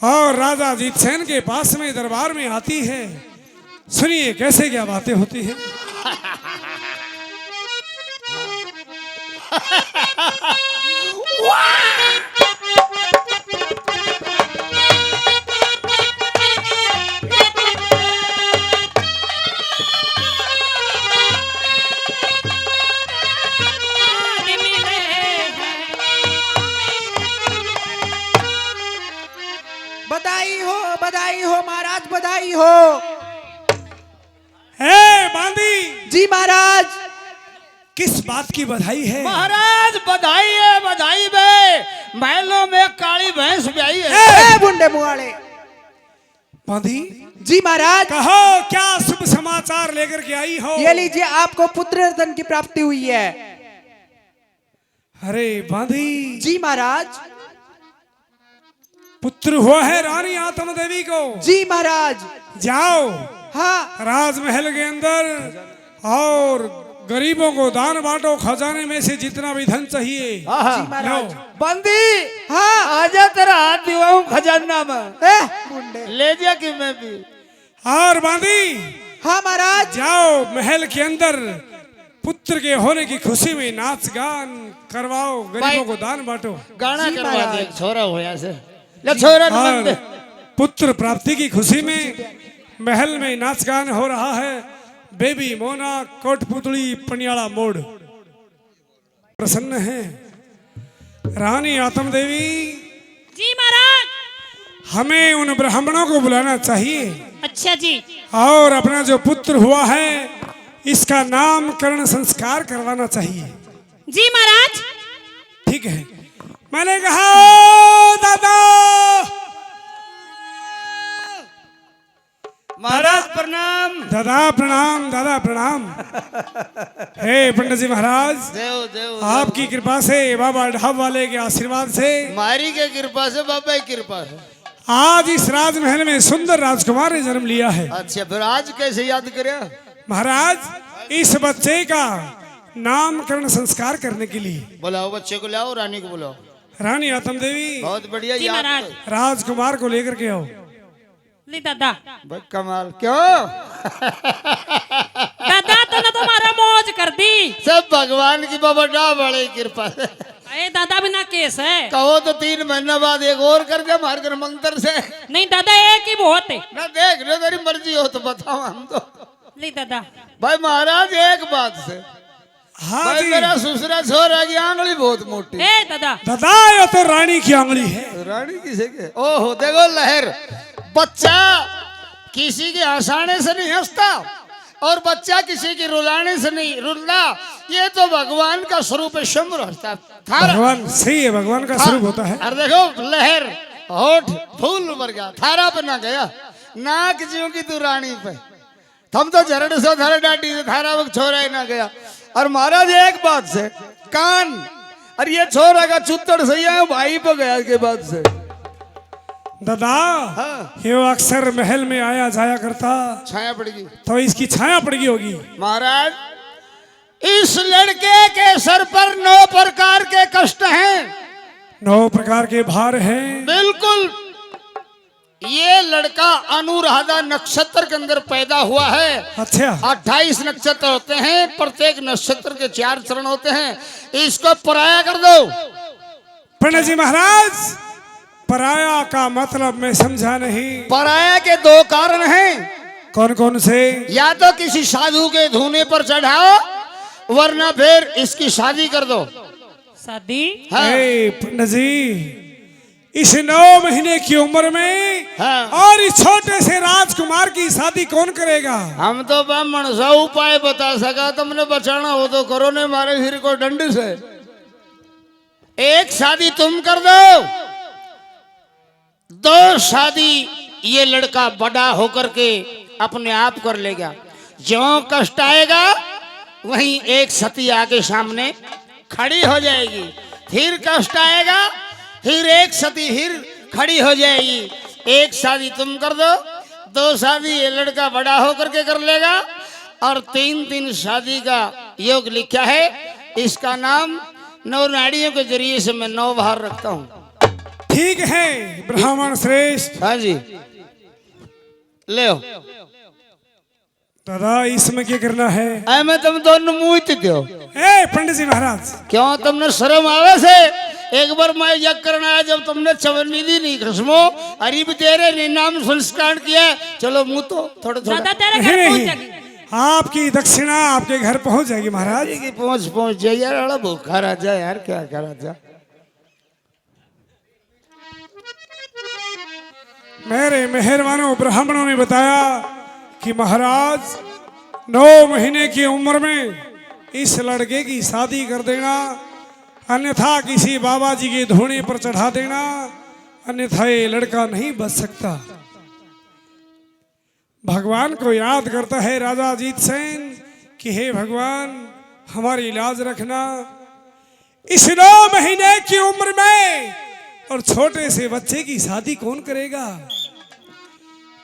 और राजा जीतसेन के पास में दरबार में आती है। सुनिए कैसे क्या बातें होती है। बधाई हो महाराज, बधाई हो। हे बांदी जी महाराज। किस बात की बधाई है? महाराज बधाई है, बधाई बे। महलों में काली भैंस ब्याई है। ए बुंडे मुआड़े। बांदी जी महाराज। कहो क्या शुभ समाचार लेकर के आई हो? ये लीजिए, आपको पुत्र रत्न की प्राप्ति हुई है। अरे बांदी। जी महाराज। पुत्र हुआ है रानी आत्म देवी को? जी महाराज। जाओ हाँ राजमहल के अंदर और गरीबों को दान बांटो। खजाने में से जितना भी धन चाहिए जी महाराज। बंदी हाँ आजा, तेरा हाथ दिवाऊं खजाना में। बुंडे। ले जा कि मैं भी। और बांदी हाँ महाराज। जाओ महल के अंदर पुत्र के होने की खुशी में नाच गान करवाओ, गरीबों को दान बांटो। गाना जी करवा महाराज। दे, छोरा होया से ले छोरा और पुत्र प्राप्ति की खुशी में महल में नाच गान हो रहा है। बेबी मोना कोटपुतली पनियाला मोड़ प्रसन्न है। रानी आत्म देवी जी महाराज। हमें उन ब्राह्मणों को बुलाना चाहिए। अच्छा जी। और अपना जो पुत्र हुआ है इसका नामकरण संस्कार करवाना चाहिए। जी महाराज। ठीक है। मैंने कहा दादा। महाराज प्रणाम। दादा प्रणाम, दादा प्रणाम। हे पंडित जी महाराज, देव देव आपकी कृपा से, बाबा ढाब वाले के आशीर्वाद से मारी के कृपा से, बाबा की कृपा से आज इस राजमहल में सुंदर राजकुमार ने जन्म लिया है। अच्छा, फिर आज कैसे याद करे? महाराज इस बच्चे का नामकरण संस्कार करने के लिए बुलाओ, बच्चे को लाओ, रानी को बुलाओ। रानी आत्म देवी बहुत बढ़िया जी याद महाराज। तो। राजकुमार को लेकर के आओ। ले दादा। भाई कमाल क्यों? दादा तूने तुम्हारा मौज कर दी। सब भगवान की बाबा डा बड़े कृपा से। अरे दादा बिना केस है। कहो तो 3 महीना बाद एक और कर दे हमारे घर मंदिर से। नहीं दादा एक ही बहुत है। ना देख लो, तेरी मर्जी हो तो बताओ हम तो। ले दादा। भाई महाराज एक बात से, हाँ भाई जी। मेरा ससुरा छोरा की आंगली बहुत मोटी। ए दादा। दादा ये तो रानी की आंगली है। रानी किसे के? ओहो देखो लहर। बच्चा किसी के हंसाने से नहीं हंसता और बच्चा किसी की रुलाने से नहीं रुलता। ये तो भगवान का स्वरूप है, शंभु हंसता। भगवान सही है, भगवान का स्वरूप होता है। और देखो लहर, होठ फूल भर गया, थारा पे ना गया, नाक ज्यों की तू रानी पे। हम तो झरड़ से थारा डाटी से थारा वक्त छोरा ही ना गया। और महाराज एक बात से कान, और ये छोरा का चुत्तड़ सही है भाई पे गया के बाद से। दादा हाँ। ये वो अक्सर महल में आया जाया करता, छाया पड़ेगी तो इसकी छाया पड़ गई होगी। महाराज। इस लड़के के सर पर 9 प्रकार के कष्ट हैं। 9 प्रकार के भार हैं। बिल्कुल। ये लड़का अनुराधा नक्षत्र के अंदर पैदा हुआ है। अच्छा 28 नक्षत्र होते हैं, प्रत्येक नक्षत्र के 4 चरण होते हैं। इसको पराया कर दो। पंडित जी महाराज, पराया का मतलब मैं समझा नहीं। पराया के 2 कारण हैं। कौन कौन से? या तो किसी साधु के धूने पर चढ़ाओ, वरना फिर इसकी शादी कर दो। शादी? हाँ। ए, पंडित जी इस 9 महीने की उम्र में हाँ। और इस छोटे से राजकुमार की शादी कौन करेगा? हम तो ब्राह्मण सा उपाय बता सका, तुमने बचाना हो तो करो, ने मारे सिर को डंडे से। एक शादी तुम कर दो, 2 शादी ये लड़का बड़ा होकर के अपने आप कर लेगा। जो कष्ट आएगा वहीं एक सती आगे सामने खड़ी हो जाएगी। फिर कष्ट आएगा, फिर एक सती फिर खड़ी हो जाएगी। एक शादी तुम कर दो, 2 शादी ये लड़का बड़ा होकर के कर लेगा, और 3 शादी का योग लिखा है। इसका नाम 9 नाड़ियों के जरिए से मैं 9 बार रखता हूँ। ठीक है ब्राह्मण श्रेष्ठ। हाँ जी ले दादा इसमें क्या करना है? आए मैं तुम दोनों मुँह दो। ए पंडित जी महाराज, क्यों तुमने शर्म आवे से? एक बार मैं यज्ञ करना है जब तुमने चवन्नी दी नहीं खसमो अरीब तेरे ने नाम संस्कार किया। चलो मुँह तो थोड़े थोड़े दादा तेरे घर नहीं पहुंच नहीं, जाएगी। आपकी दक्षिणा आपके घर पहुंच जाएगी महाराज। पहुंच जाए यार। अड़ा भूखा राजा यार क्या क्या राजा। मेरे मेहरबानों ब्राह्मणों ने बताया कि महाराज 9 महीने की उम्र में इस लड़के की शादी कर देना, अन्यथा किसी बाबा जी के धोने पर चढ़ा देना, अन्यथा ये लड़का नहीं बच सकता। भगवान को याद करता है राजा अजीत सेन कि हे भगवान हमारी लाज रखना। इस 9 महीने की उम्र में और छोटे से बच्चे की शादी कौन करेगा?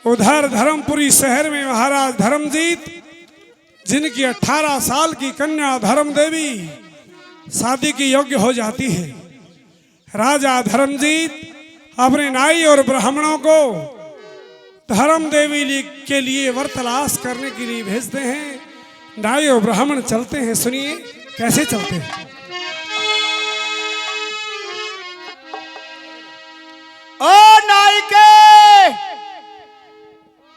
उधर धर्मपुरी शहर में महाराज धर्मजीत, जिनकी 18 साल की कन्या धर्म देवी शादी की योग्य हो जाती है, राजा धर्मजीत अपने नाई और ब्राह्मणों को धर्म देवी के लिए वर तलाश करने के लिए भेजते हैं। नाई और ब्राह्मण चलते हैं। सुनिए कैसे चलते हैं। ओ नायके,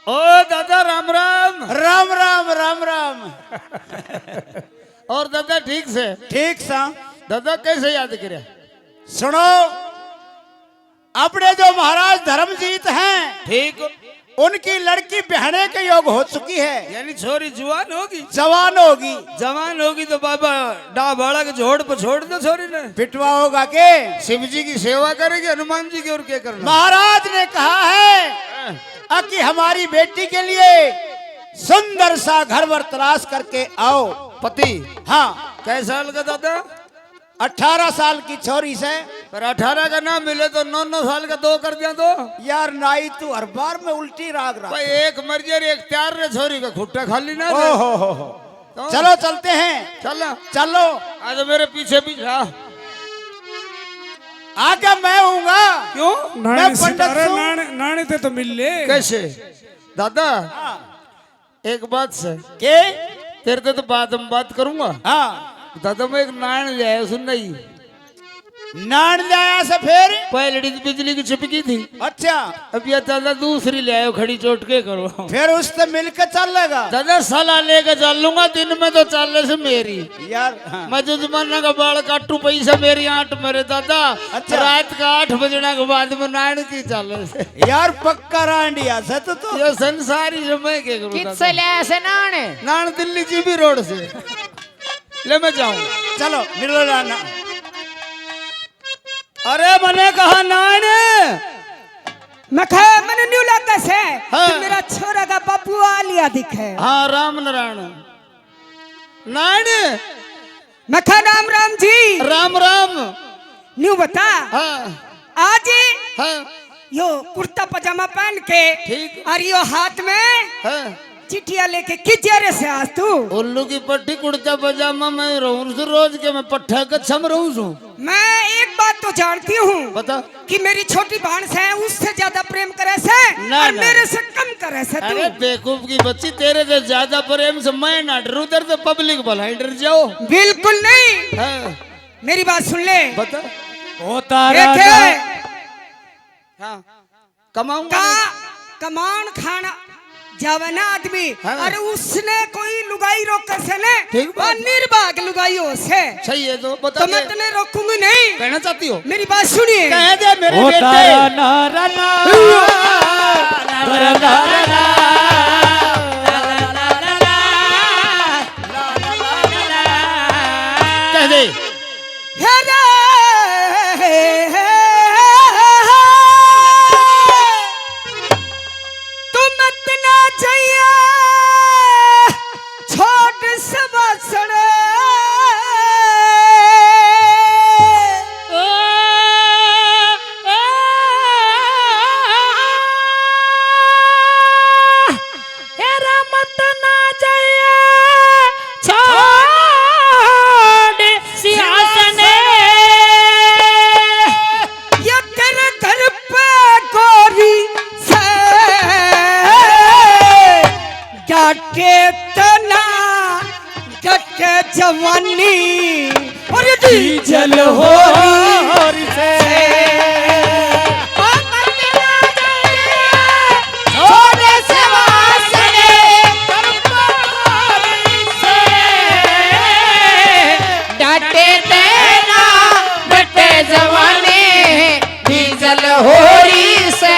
ओ दादा राम राम। राम राम राम राम। और दादा ठीक से? ठीक सा। दादा कैसे याद करे? सुनो, अपने जो महाराज धर्मजीत हैं ठीक, उनकी लड़की बहने के योग हो चुकी है, यानी छोरी जुआन होगी। जवान होगी। जवान होगी तो बाबा डा बाड़ा के जोड़ पर छोड़ दो छोरी ने। पिटवा होगा के शिव जी की सेवा करेगी, हनुमान जी की, और क्या करना। महाराज ने कहा है कि हमारी बेटी के लिए सुंदर सा घर वर तलाश करके आओ। पति? हाँ। कै साल का दादा? 18 साल की छोरी से। पर 18 का ना मिले तो 9 साल का 2 कर दिया तो। यार नाई तू हर बार में उल्टी राग रहा। भाई एक मर्जी और एक त्यार रे छोरी का खुट्टा खाली ना ओ रे। हो। चलो चलते हैं। चल चलो आज मेरे पीछे पीछे आ। आगे मैं हूँगा। क्यों? नाने मैं से पंडित अरे हूँ। नाने ते तो मिल ले। कैसे दादा? एक बात से के? तेरे से तो बात हम बात करूंगा। हाँ। दादा मैं एक नारायण ले आया, सुन नहीं? नान ले आया से फिर? पहले बिजली की चिपकी थी, अच्छा। अब ये दादा दूसरी ले आयो, खड़ी चोट के करो। फिर उससे मिलकर चलेगा। दादा सलाह लेकर चल लूंगा, दिन में तो चलने से मेरी। यार हाँ। मैं जो जमाना का बाल काटू पैसा मेरी आठ मेरे दादा। अच्छा। रात का 8 बजने के बाद में नारायण की चलने से। यार पक्का रांडिया से तो ये संसारी समय के करूँ किससे ले आया से नान? नान दिल्ली जीबी रोड से ले मैं जाऊं। चलो मिलो लाना। अरे मैंने कहा नारायण। मैंने न्यू लगा से हाँ। कि मेरा छोरा का बापू आ लिया दिखे। हाँ राम नारायण। नारायण मैं राम राम जी। राम राम। न्यू बता। हाँ आज हाँ यो कुर्ता पजामा पहन के ठीक। और यो हाथ में हाँ। चिट्ठिया लेके किस जरे से आज तू? उल्लू की पट्टी कुर्ता पजामा में रहूं सु रोज के, मैं पट्टा कच्छा में रहूं सु। मैं एक बात तो जानती हूँ बता। कि मेरी छोटी बहन से उससे ज्यादा प्रेम करे से ना, और ना। मेरे से कम करे से तू। अरे बेवकूफ की बच्ची, तेरे से ज्यादा प्रेम से मैं ना डरू, उधर से पब्लिक भलाई डर जाओ। बिल्कुल नहीं। हाँ मेरी बात सुन ले। बता। देखे हाँ कमाऊंगा। का कमान खाना जवाना आदमी। हाँ। अरे उसने कोई लुगाई रोक कैसे ने? ठीक बात। और निर्भाग लुगाइयों से सही है तो बता तो मैं दे। तुम्हें रोकूंगी नहीं। कहना चाहती हो? मेरी बात सुनिए। कह दे मेरे बेटे। कह दे। तुम इतना चाहिए छोट सवासण। तना डटे जवानी और डीजल हो से छोड़े से वासने डटे तेना डटे जवानी डीजल होरी से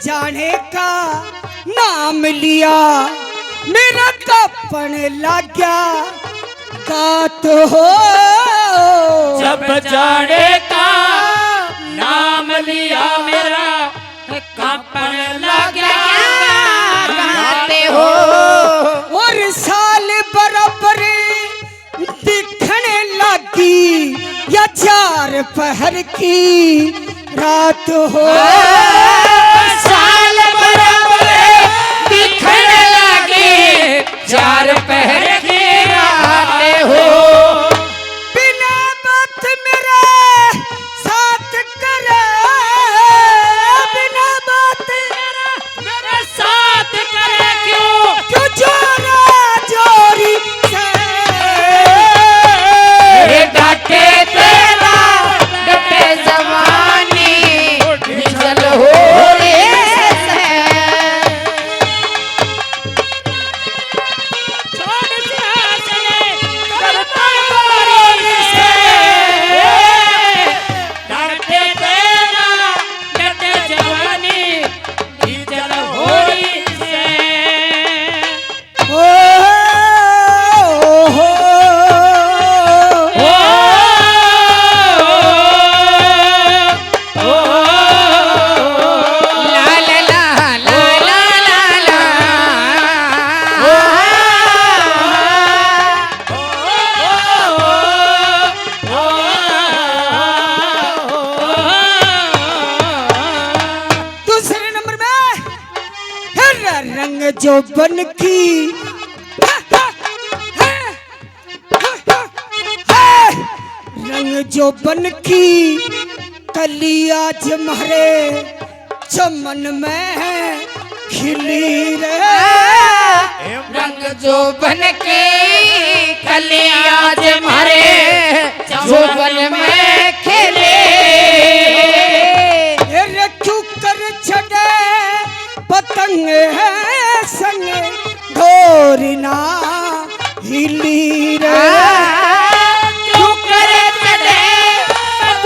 जाने का नाम लिया मेरा कपन लग गया गात हो जब जाने का नाम लिया मेरा कांपन लगा गाते हो और साल बराबर दिखने लगी या चार पहर की रात हो साल बराबर दिखने लगे चार पहर की रातें हो बिना बात मेरे साथ करे बिना बात मेरे साथ करे क्यों जोरा जोरी से डटे तेरा डटे जवानी डीजल हो रंग जो बन की रंग जो बन की कली आज मारे चमन में खिली रे रंग जो बन के कली आज मारे जो बन में खिले क्यों कर छड़े पतंग है संग ढोरना हिली रे क्यों करे चढ़े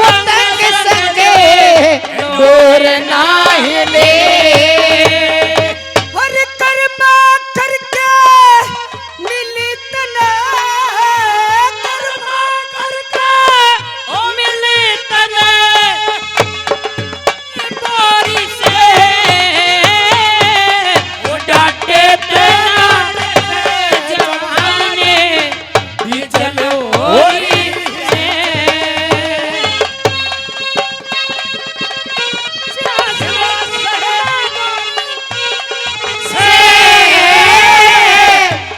पतंग संगे डोर ना हिले और कर्मा करके मिली तना कर्मा करके ओ मिले तने बोरी से वो डाटे तेरा जवानी डीजल होरी से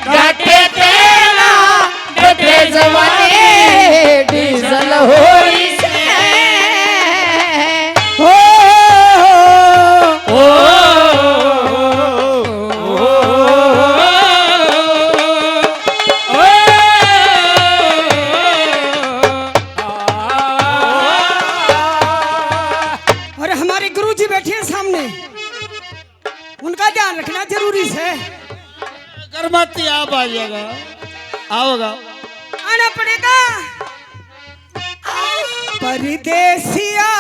डटे तेरा डटे जवानी डीजल होरी से और हमारे गुरुजी बैठे हैं सामने उनका ध्यान रखना जरूरी है गर्भवती आप आ जाएगा आओगा आना पड़ेगा परदेसिया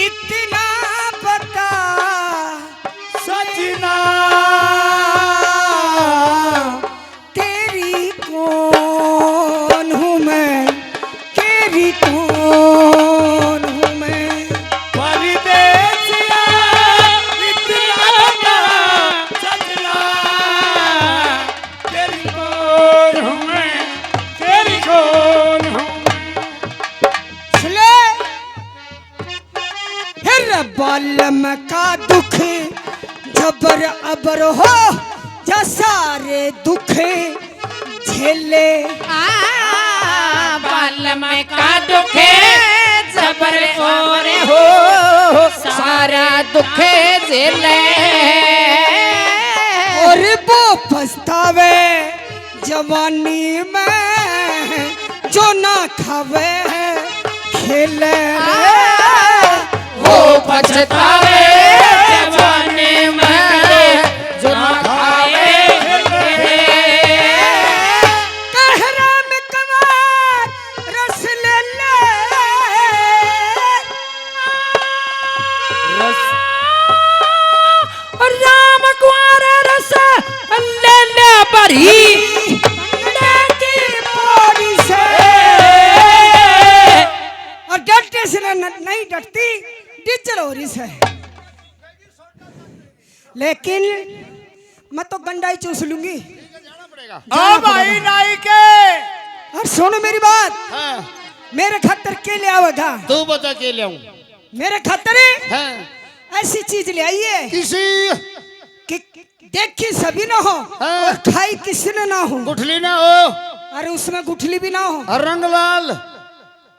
इतना बता सजना तेरी कौन हूँ मैं तेरी कौन हूँ मैं परदेसिया इतना बता सजना तेरी कौन हूँ मैं तेरी कौन हूँ बालम का दुख जबर अबर हो जा सारे दुख झेले बालम का दुखे जबर और हो सारा दुखे झेले और वो पछतावे जवानी में जो ना खावे खेले वो पछतावे जवानी में जो ना खाए कहरा में कमार रस ले ले राम कुआर रस ले ले बरी मोरी से और डरते से नहीं डरती डिचल हो रही है लेकिन मैं तो गंडाई चूस लूंगी ओ भाई नाई के और सुनो मेरी बात हाँ, मेरे खातर के ले आवेगा तू बता के ले आऊं? मेरे खातर हाँ, ऐसी चीज ले आइए किसी कि देखी सभी ना हो हाँ। और खाई किसी ने ना हो गुठली ना हो, अरे उसमें गुठली भी ना हो और रंग लाल,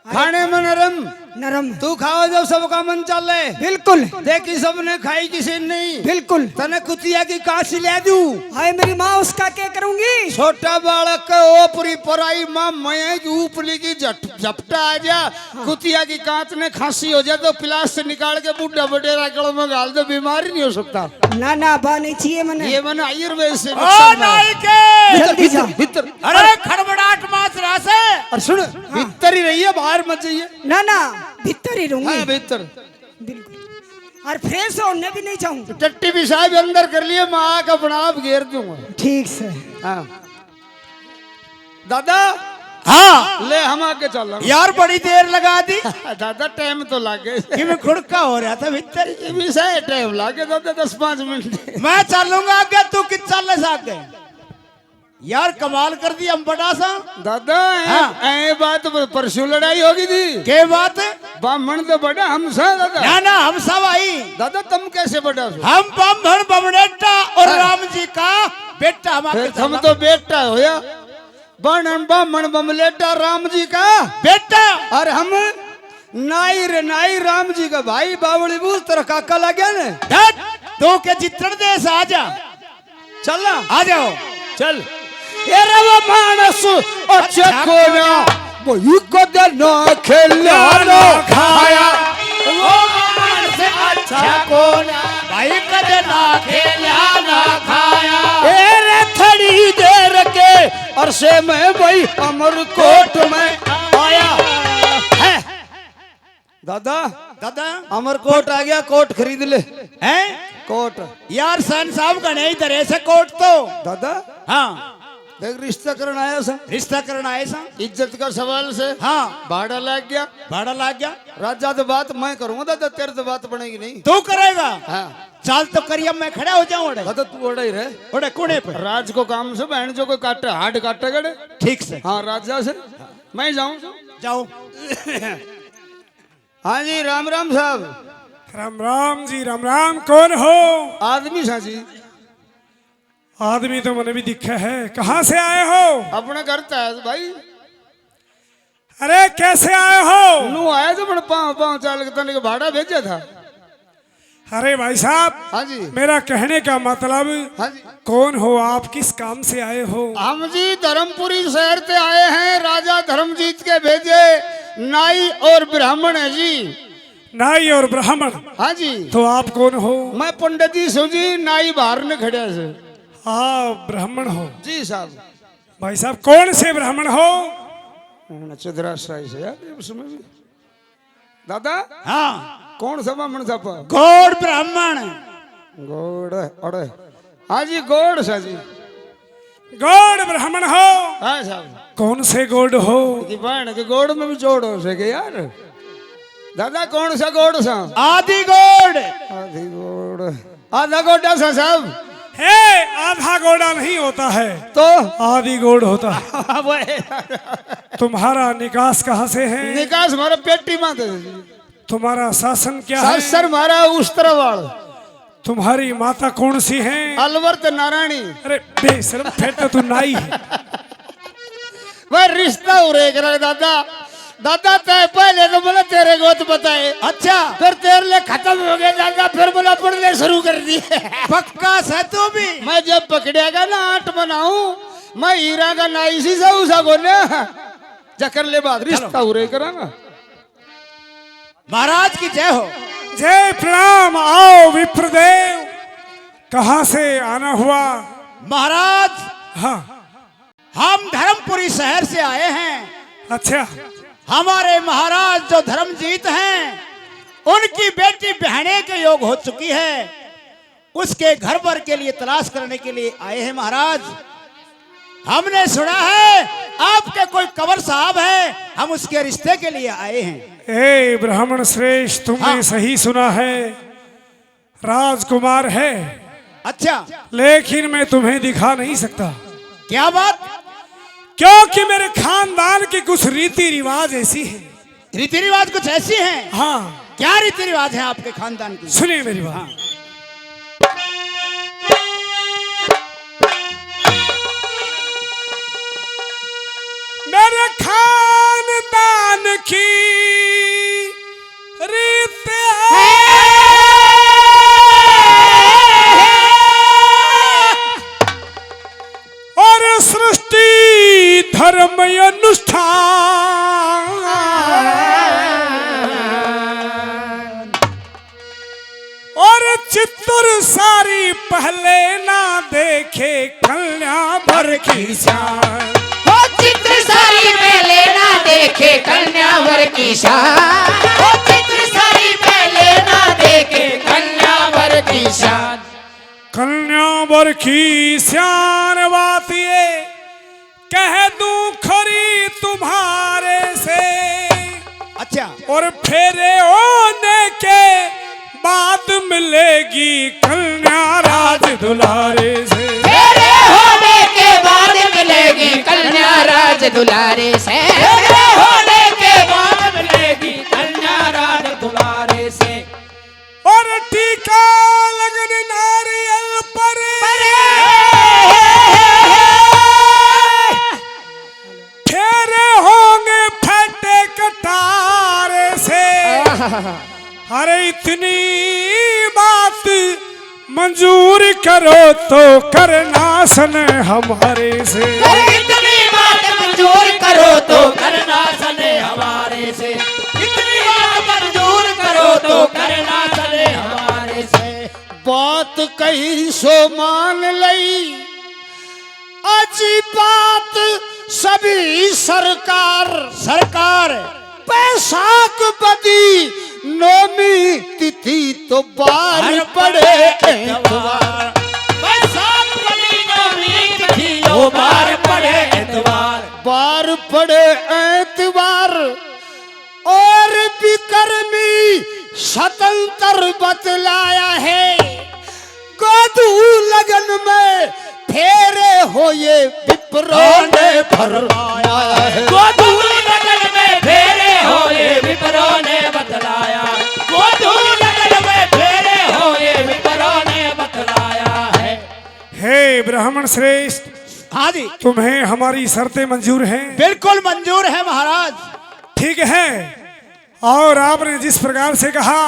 खाने में नरम, नरम तू खाओ जब सबका मन चले बिल्कुल देखी सबने खाई किसी ने नहीं बिल्कुल तने कुतिया की काशी ले दूं हाय मेरी माँ उसका क्या करूंगी छोटा बालक के ओपरी पराई माँ मैं ऊपरी की झपटा आ जा, कुतिया की कांच ने खांसी हो जाए तो पिलास से निकाल के बुढ़ा बटेरा गल में डाल दो, बीमारी नहीं हो सकता। ना ना बा नहीं चाहिए मैंने ये मैंने आयुर्वेद से ओ नाई के जल्दी जा भीतर अरे खड़बड़ाहट माच रहा से और सुन, भीतर ही रहिए, बाहर मत जाइए। ना ना भीतर ही रहूंगी हाँ भीतर बिल्कुल और फ्रेश होने भी नहीं चाहूँ टट्टी भी साहब अंदर कर लिए, मैं आग अपना आप घेर दूंगा। ठीक से हाँ दादा, हाँ ले हम आगे चल रहे यार बड़ी देर लगा दी हैं। दादा टाइम तो लागे, कि मैं खुड़का हो रहा था भीतर ये भी सही टाइम लागे दादा, 10-5 मिनट। मैं चलूंगा आगे तू कि चल आगे यार कमाल कर दिया हम बड़ा सा दादा हाँ। ऐ बात परसों लड़ाई होगी थी, के बात ब्राह्मण तो बड़ा हम सा दादा। ना ना हम सब आई दादा तुम कैसे बड़ा सो? हम ब्राह्मण बमनेटा और हाँ। राम जी का बेटा हमारे फिर तुम तो बेटा हो या ब्राह्मण बमलेटा राम जी का बेटा और हम नाई रे नाई राम जी का भाई बावली बूझ तेरा काका लगे ने। डट, तो के चित्रण देश आ जा चल ना आ जाओ चल ये रवा मानस अच्छा कोना वो युको देना खेलना ना खाया वो मान से अच्छा कोना भाई कदे ना खेला ना खाया ए रे थड़ी देर के अरसे में भाई अमरकोट में आया है। दादा दादा अमरकोट आ गया, कोट खरीद ले। हैं कोट यार सन साहब का नहीं तरह से कोट तो दादा हाँ देख रिश्ता करना आया सा, रिश्ता करना है सा इज्जत का सवाल से हाँ भाड़ा लग गया, भाड़ा लग गया राजा तो बात मैं करूंगा दादा, तेरे तो बात बनेगी नहीं। तू करेगा हाँ चाल तो करिए मैं खड़ा हो जाऊं दादा तू ओढ़ा ही रहे, ओड़े कोने पे राज को काम से बहन जो कोई काटे हाड काटे गड़े। ठीक से हाँ राजा से मैं जाऊं। जाओ हाँ जी राम राम साहब। राम राम जी राम राम। कौन हो? आदमी सा जी, आदमी तो मैंने भी दिखा है। कहाँ से आए हो? अपने घर था भाई। अरे कैसे आए हो? नू आया तो मैंने 5 चाल के तने के भाड़ा भेजा था। अरे भाई साहब, हाँ जी मेरा कहने का मतलब हाँ जी, कौन हो आप? किस काम से आए हो? हम जी धर्मपुरी शहर से आए हैं, राजा धर्मजीत के भेजे नाई और ब्राह्मण है जी। नाई और ब्राह्मण? हाँ जी। तो आप कौन हो? मैं पंडित जी सो जी, नाई बाहर ने खड़े से। आप ब्राह्मण हो? जी साहब। भाई साहब कौन से ब्राह्मण हो? चतुराश्रय से यार उसमें भी। दादा हाँ कौन सा ब्राह्मण था? गौड़ ब्राह्मण गौड़ अड़े। हाँ जी गौड़ सा जी। गौड़ ब्राह्मण हो? हाँ साहब। कौन से गौड़ हो? कि बहन के गौड़ में भी जोड़ हो सके यार। दादा कौन सा गौड़ सा? आदि गौड़ आधी गौड़, आधा गौड़ा सा साहब। हे, आधा गौड़ा नहीं होता है तो आधी गौड़ होता है। तुम्हारा निकास कहाँ से है? निकास हमारा पेटी माते। तुम्हारा शासन क्या है? सर हमारा उस्तरवाड़। तुम्हारी माता कौन सी है? अलवर्त नारायणी। अरे बेशरम, फिर तो तू नाई है। वह रिश्ता हो रे करा दादा। दादा तय पहले तो बोला तेरे गोत बताए, अच्छा फिर तेरे लिए खत्म हो गया दादा, फिर बोला पढ़ने शुरू कर दिए। पक्का से तू भी? मैं जब पकड़ेगा ना 8 बनाऊं, मैं हीरा का नाई सी से उसा को ना जकर ले बात रिश्ता हो रे करांगा। महाराज की जय हो। जय प्रणाम। आओ विप्रदेव, कहाँ से आना हुआ? महाराज हाँ। हम धर्मपुरी शहर से आए हैं। अच्छा, हमारे महाराज जो धर्मजीत हैं, उनकी बेटी बहने के योग हो चुकी है, उसके घर पर के लिए तलाश करने के लिए आए हैं महाराज। हमने सुना है आपके कोई कंवर साहब है, हम उसके रिश्ते के लिए आए हैं। ए ब्राह्मण श्रेष्ठ, तुमने हाँ। सही सुना है, राजकुमार है, अच्छा लेकिन मैं तुम्हें दिखा नहीं सकता। क्या बात? क्योंकि मेरे खानदान की कुछ रीति रिवाज ऐसी है। रीति रिवाज कुछ ऐसी हैं? हाँ, क्या रीति रिवाज है आपके खानदान की? सुनिए मेरी बात। मेरे खानदान की रीत और सृष्टि धर्म अनुष्ठान और चित्तुर सारी पहले ना देखे कन्या भर की शान। वो चित्र सारी पहले ना देखे कन्यावर की शान। वो चित्र सारी पहले ना देखे कन्यावर की शान। कन्यावर की शान बात ये कह दूं खरी तुम्हारे से, अच्छा और फेरे होने के बाद मिलेगी कन्या राज दुलारे से। तेरे होने के बाद मिलेगी कन्या राज दुलारे से। तेरे होने के बाद मिलेगी कन्या राज दुलारे से। और टीका लगन नारियल पर फेरे होंगे फटे कटारे से। अरे इतनी बात मंजूर करो तो करना सन हमारे से। इतनी बात मंजूर करो तो करना सने हमारे से। इतनी बात मंजूर करो तो करना सने हमारे से। बात कही सो मान लई, अजी बात सभी सरकार पैसाक बदी नौमी तिथि तो बार पड़े एतवार। बैसाख वाली नौमी तिथि दो बार पड़े एतवार। बार पड़े एतवार और विक्रमी स्वतंत्र बतलाया है। गोदू लगन में फेरे हो ये विप्रों ने फरमाया है। गोधू लगन में फेरे हो ये विप्रों ने बतलाया। गोधू लगन में फेरे हो ये विप्रों ने बतलाया है। हे ब्राह्मण श्रेष्ठ, हाँ जी तुम्हें हमारी शर्तें मंजूर हैं? बिल्कुल मंजूर है महाराज। ठीक है, और आपने जिस प्रकार से कहा,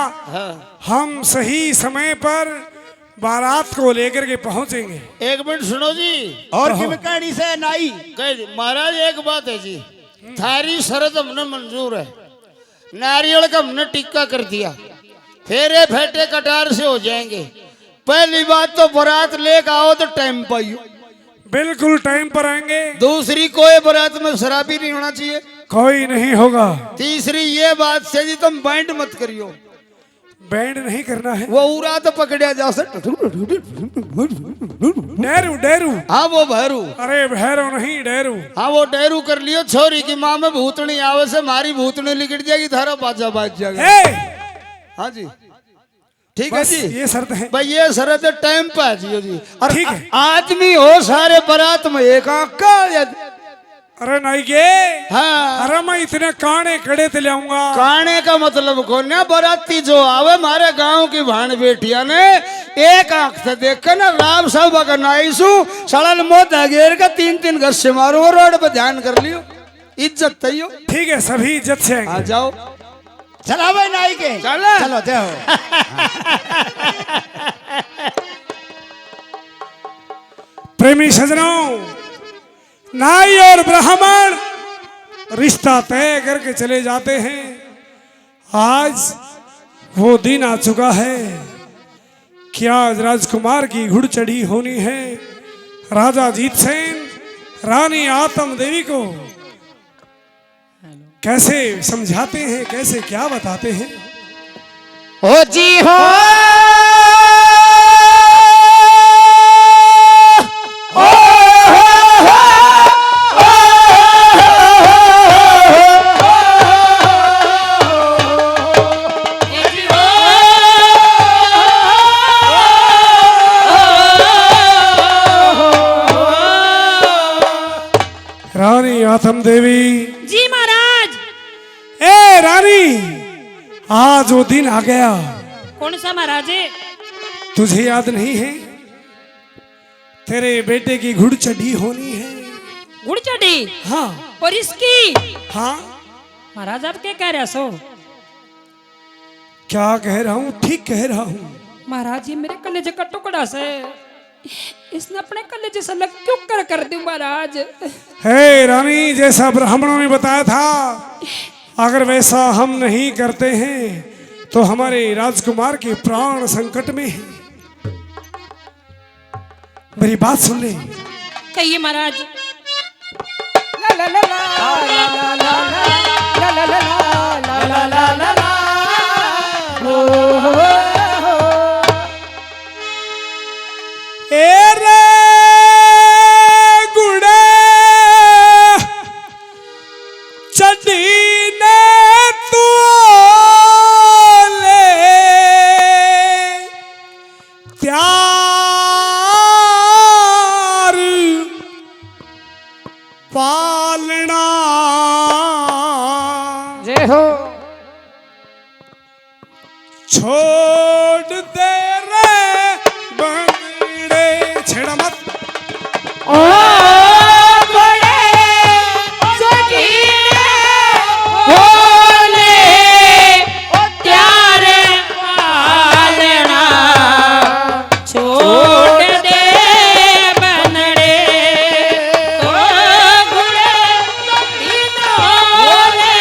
हम सही समय पर बारात को लेकर के पहुंचेंगे। एक मिनट सुनो जी। और किम कहनी से नाई? कह दी महाराज, एक बात है जी, थारी शरत हमने मंजूर है। नारियल का हमने टिक्का कर दिया, फेरे फेटे कटार से हो जाएंगे। पहली बात तो बारात लेकर आओ तो टाइम पाइयो। बिल्कुल टाइम पर आएंगे। दूसरी, कोई बारात में शराबी नहीं होना चाहिए। कोई नहीं होगा। तीसरी ये बात से जी, तुम बैंड मत करियो। बैंड नहीं करना है। वो उड़ा तो पकड़िया जा सकता। डेरू डेरू। हाँ वो भैरू। अरे भैरो नहीं, डेरू। हाँ वो डेरू कर लियो। छोरी की माँ में भूतनी आवे से मारी भूतनी लिकट जाएगी, धारा बाजा बाज जाएगा। हे, हाँ जी ठीक है बस जी। ये शर्त है। भाई ये शरत है, टाइम पे जियो जी। और ठीक है। आदमी हो सारे बारात में एक आंख का या अरे नहीं के हाँ अरे मैं इतने काने कड़े ते लाऊंगा। काने का मतलब कौन है? बाराती जो आवे मारे गांव की भान बेटिया ने एक आंख से देख कर ना राम साहब अगर नाइसू सड़न मोत घेर का 3-3 घर से मारो रोड पे ध्यान कर लियो, इज्जत तैयो। ठीक है सभी इज्जत से आ आएंगे। जाओ चला भाई नाई के चला। चलो जय हो। प्रेमी सजनों, नाई और ब्राह्मण रिश्ता तय करके चले जाते हैं। आज वो दिन आ चुका है कि आज राजकुमार की घुड़ चढ़ी होनी है। राजा जीत सेन रानी आत्म देवी को कैसे समझाते हैं, कैसे क्या बताते हैं। हो जी हो रानी आत्म देवी। जी महाराज। ए रानी, आज वो दिन आ गया, कौन सा महाराज? तुझे याद नहीं है? तेरे बेटे की घुड़ चढ़ी होनी है। गुड़ चढ़ी? हाँ और इसकी? हाँ, महाराज आप क्या कह रहे सो? क्या कह रहा हूँ? ठीक कह रहा हूँ। महाराज ये मेरे कलेजे का टुकड़ा से, इसने अपने कलेजे से अलग क्यों कर दी महाराज? हे रानी, जैसा ब्राह्मणों ने बताया था, अगर वैसा हम नहीं करते हैं तो हमारे राजकुमार के प्राण संकट में हैं। मेरी बात सुन ले। कहिए महाराज। ला ला ला ला ला ला ला ला ला ला ला ला ला ला हो हो हो। ए रे गुड़े चढ़ी ने तू ले त्यार पालना। जय हो। छोड़ दे रे बंगड़े, छेड़ा मत। ओ बड़े सगीरे होले प्यारे पालना, छोड़ दे बनड़े तो गुड़े होले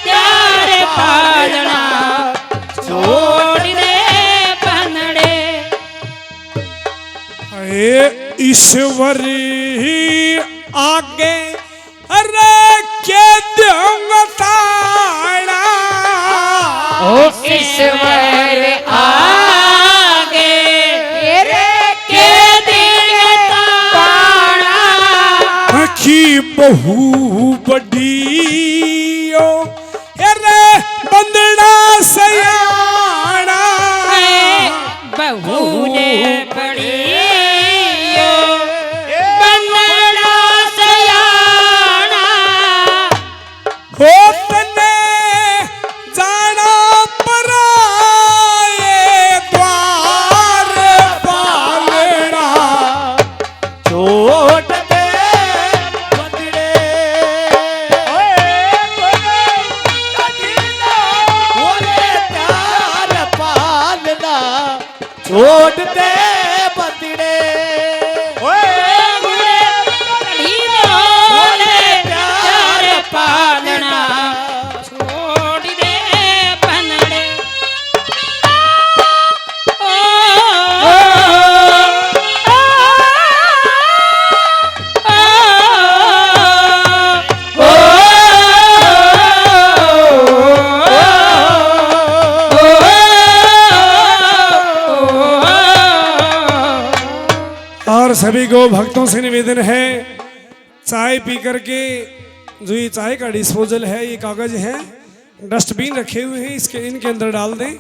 प्यारे पालना, छोड़ दे बनड़े। ईश्वर ही आगे अरे के दूंगा ताड़ा। ईश्वर आगे के देता ताड़ा, की बहु बड़ियो अरे बंदना सयाना। बहू ने बड़ी बनना सयाना, हो तने जाना पराए द्वार पालना। छोट दे बंदड़े बोले प्यार पालना, छोट दे बंदड़े प्यार पालना, छोड़ दे बनड़े। और सभी को भक्तों से निवेदन है, चाय पी करके जो ये चाय का डिस्पोजल है, ये कागज है, डस्टबिन रखे हुए हैं, इसके इनके अंदर डाल दें।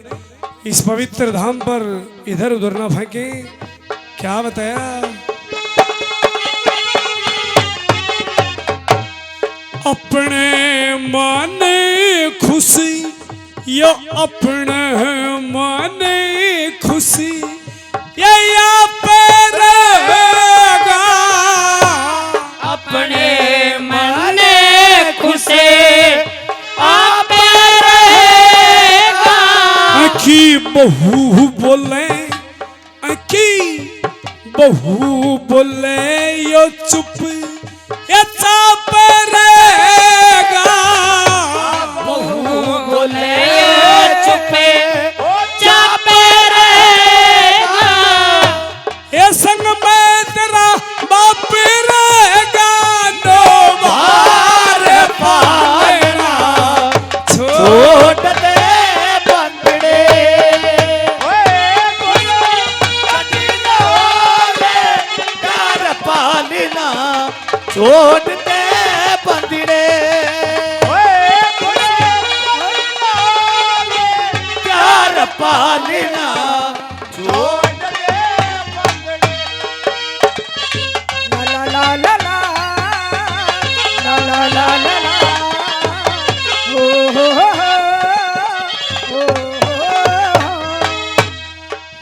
इस पवित्र धाम पर इधर उधर ना फेंकें। क्या बताया? अपने मन खुशी यो अपने मन खुशी ये यहाँ पे रहेगा अपने मन खुशे आप रहेगा की बहू बोले की बहू बोले यो चुप ये चाप रहेगा बोले चुपे चापे रहेगा ये संग में तेरा बाप रहेगा नो बार पालेगा छोड़ दे बंदड़े प्यार पालना छोड़ दे बंदड़े प्यार पालना छोड़ दे बंदड़े ला ला ला ला ला ला ला ला ला ओ हो हो हो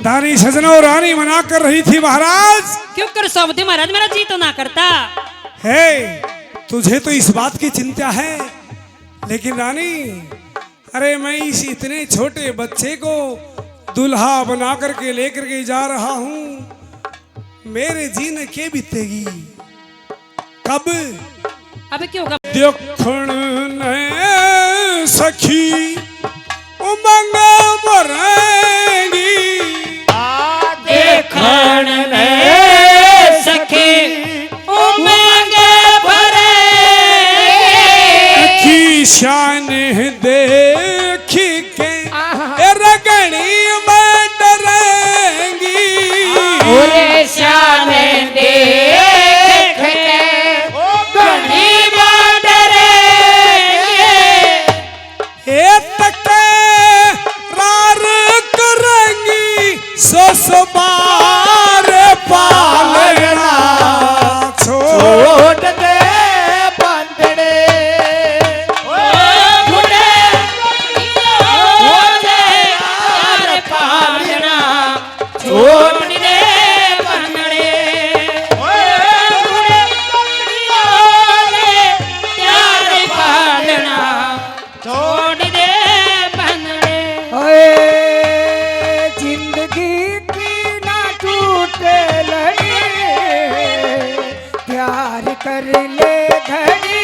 दानी सजनों रानी मना कर रही थी महाराज क्यों कर सौवती महाराज, मेरा जी तो ना करता। है तुझे तो इस बात की चिंता है, लेकिन रानी अरे मैं इस इतने छोटे बच्चे को दुल्हा बना करके लेकर के जा रहा हूँ, मेरे जीने के बीतेगी कब अबे क्यों होगा? देखण ने सखी उमंग भरेगी देखण में सखी उमंग भरे की शान देख के रगड़ी में डरेंगी पूरे शान देख के गणी डरेंगे हे तके रार करेंगी ससबार पालना छोड़ दे बंदड़े बुढ़े होते यार पालना छोड़ दे बंदड़े बुढ़े यार पालना छोड़ दे बंदड़े ओए जिंदगी की ना टूटे लड़ी प्यार कर ले घड़ी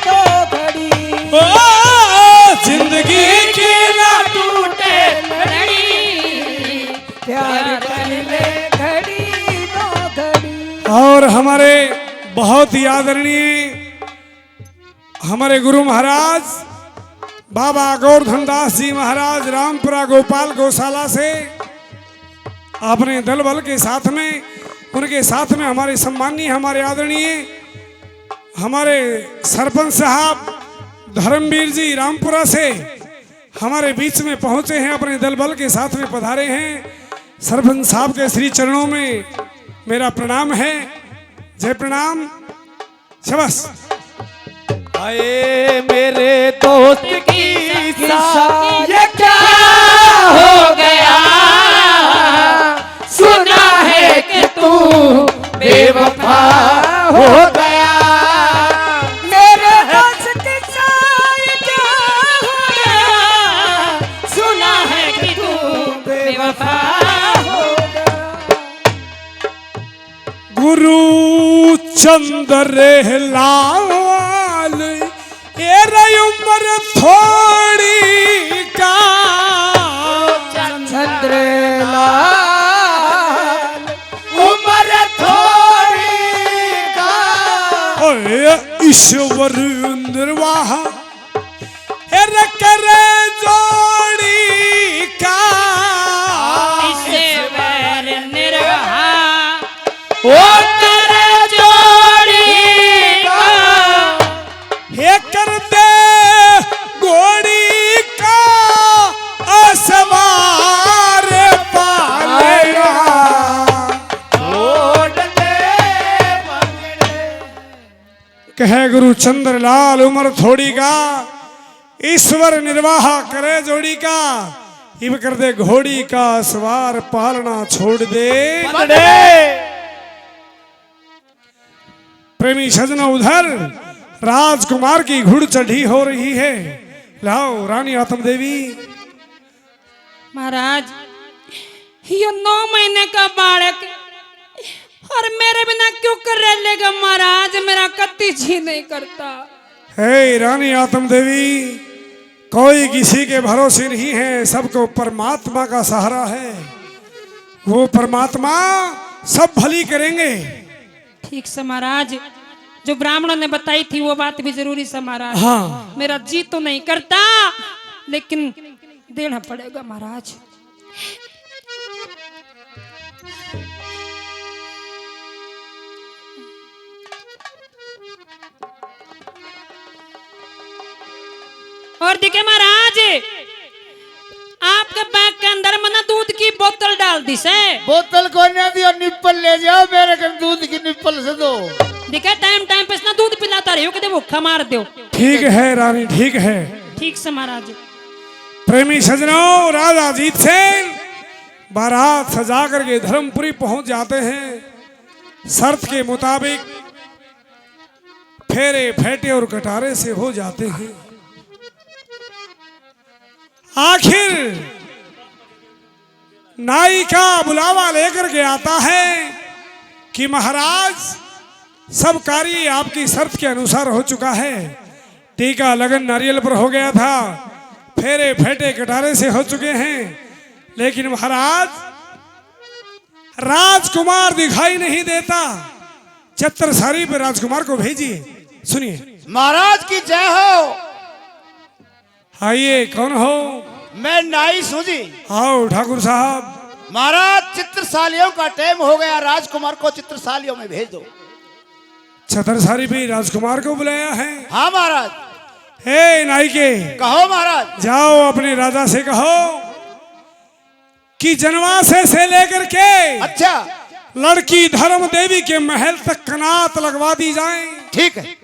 दो घड़ी ओ जिंदगी की ना टूटे लड़ी प्यार कर ले घड़ी दो घड़ी। और हमारे बहुत ही आदरणीय हमारे गुरु महाराज बाबा गोवर्धन दास जी महाराज रामपुरा गोपाल गौशाला से अपने दल बल के साथ में उनके साथ में हमारे सम्माननीय हमारे आदरणीय हमारे सरपंच साहब धर्मवीर जी रामपुरा से हमारे बीच में पहुंचे हैं, अपने दल बल के साथ में पधारे हैं। सरपंच साहब के श्री चरणों में मेरा प्रणाम है, जय प्रणाम शबस। आए मेरे दोस्त की साथ ये क्या हो गया सुना है कि तू बेवफा हो गया मेरे दोस्त के साथ क्या हो गया सुना है कि तू बेवफा हो गुरु चंद्र लाल ये रही उम्र थोड़ी का चंद्र लाल उम्र थोड़ी का ओए ईश्वर निर्वाह ये करे जोड़ी का ईश्वर निर्वाह वो करे जोड़ी का हे कर दे गोड़ी का असवार पालेगा छोड़ दे बंदड़े कह कहे गुरु चंद्रलाल उम्र थोड़ी का, ईश्वर निर्वाह करे जोड़ी का, इब कर दे घोड़ी का सवार पालना छोड़ दे। प्रेमी सजना उधर राजकुमार की घुड़ चढ़ी हो रही है। लाओ रानी आत्म देवी। महाराज ये 9 महीने का बालक और मेरे बिना क्यों कर लेगा महाराज, मेरा कत्ती जी नहीं करता। हे रानी आत्म देवी, कोई किसी के भरोसे नहीं है, सबको परमात्मा का सहारा है। वो परमात्मा सब भली करेंगे। ठीक से महाराज, जो ब्राह्मणों ने बताई थी वो बात भी जरूरी से महाराज। हाँ मेरा जी तो नहीं करता लेकिन देना पड़ेगा महाराज। और देखिए महाराज, आपके बैग के अंदर मैंने दूध की बोतल डाल दी से। बोतल को नहीं दियो, निप्पल ले जाओ मेरे घर, दूध की निप्पल से दो। देखिए टाइम टाइम पे इसना दूध पिलाता रहियो, कदे भूखा मार दो। ठीक है रानी, ठीक है। ठीक से महाराज। प्रेमी सजनों, राजा जीत सेन बारात सजा करके धर्मपुरी पहुंच जाते हैं। शर्त के मुताबिक फेरे फेटे और कटारे से हो जाते हैं। आखिर नाई का बुलावा लेकर के आता है कि महाराज सब कार्य आपकी शर्त के अनुसार हो चुका है। टीका लगन नारियल पर हो गया था, फेरे फेटे कटारे से हो चुके हैं, लेकिन महाराज राजकुमार दिखाई नहीं देता। छत्रसारी पे राजकुमार को भेजिए। सुनिए। महाराज की जय हो। आइए, कौन हो? मैं नाई सूजी। आओ ठाकुर साहब। महाराज चित्रशालियों का टाइम हो गया, राजकुमार को चित्रशालियों में भेज दो। छत्रसारी भी राजकुमार को बुलाया है? हाँ महाराज। हे नायके, कहो महाराज। जाओ अपने राजा से कहो कि जनवासे से लेकर के अच्छा, लड़की धर्म देवी के महल तक कनात लगवा दी जाए। ठीक है।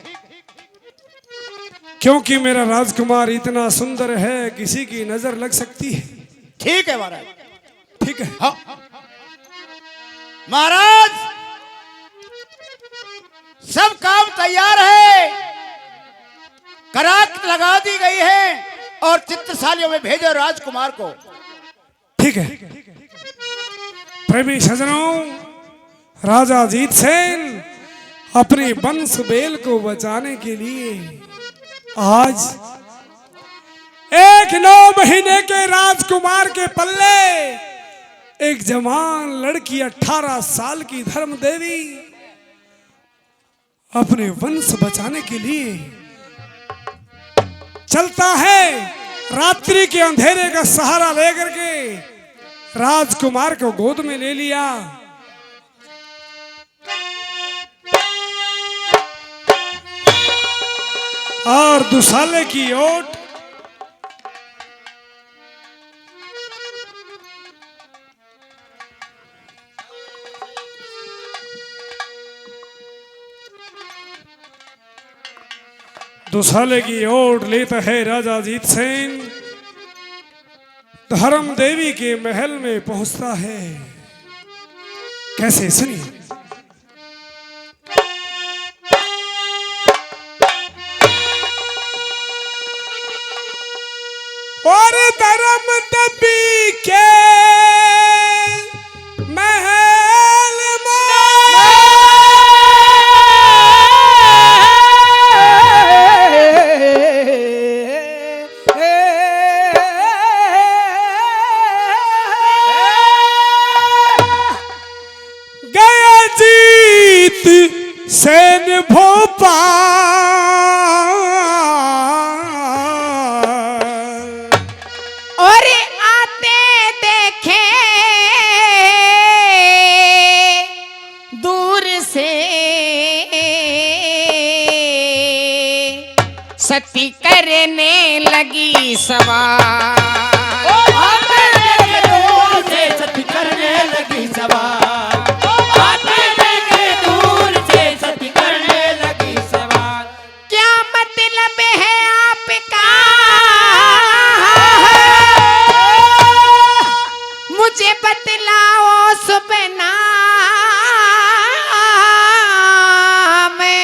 क्योंकि मेरा राजकुमार इतना सुंदर है, किसी की नजर लग सकती है। ठीक है महाराज। ठीक है। हाँ। महाराज सब काम तैयार है, करात लगा दी गई है और चित्रशालियों में भेजो राजकुमार को। ठीक है। प्रेमी सजनों, राजा जीत सेन अपने वंश बेल को बचाने के लिए आज एक 9 महीने के राजकुमार के पल्ले एक जवान लड़की 18 साल की धर्म देवी अपने वंश बचाने के लिए चलता है। रात्रि के अंधेरे का सहारा लेकर के राजकुमार को गोद में ले लिया। और दुसाले की ओट दुसाले की ओट लेता है राजा जीत सेन। धर्म देवी के महल में पहुंचता है। कैसे, सुनिए। और धर्म देवी के महल गया जीत सेन भोपाल। और आते देखे दूर से सती करने लगी सवार। मुझे बतलाओ सुपना में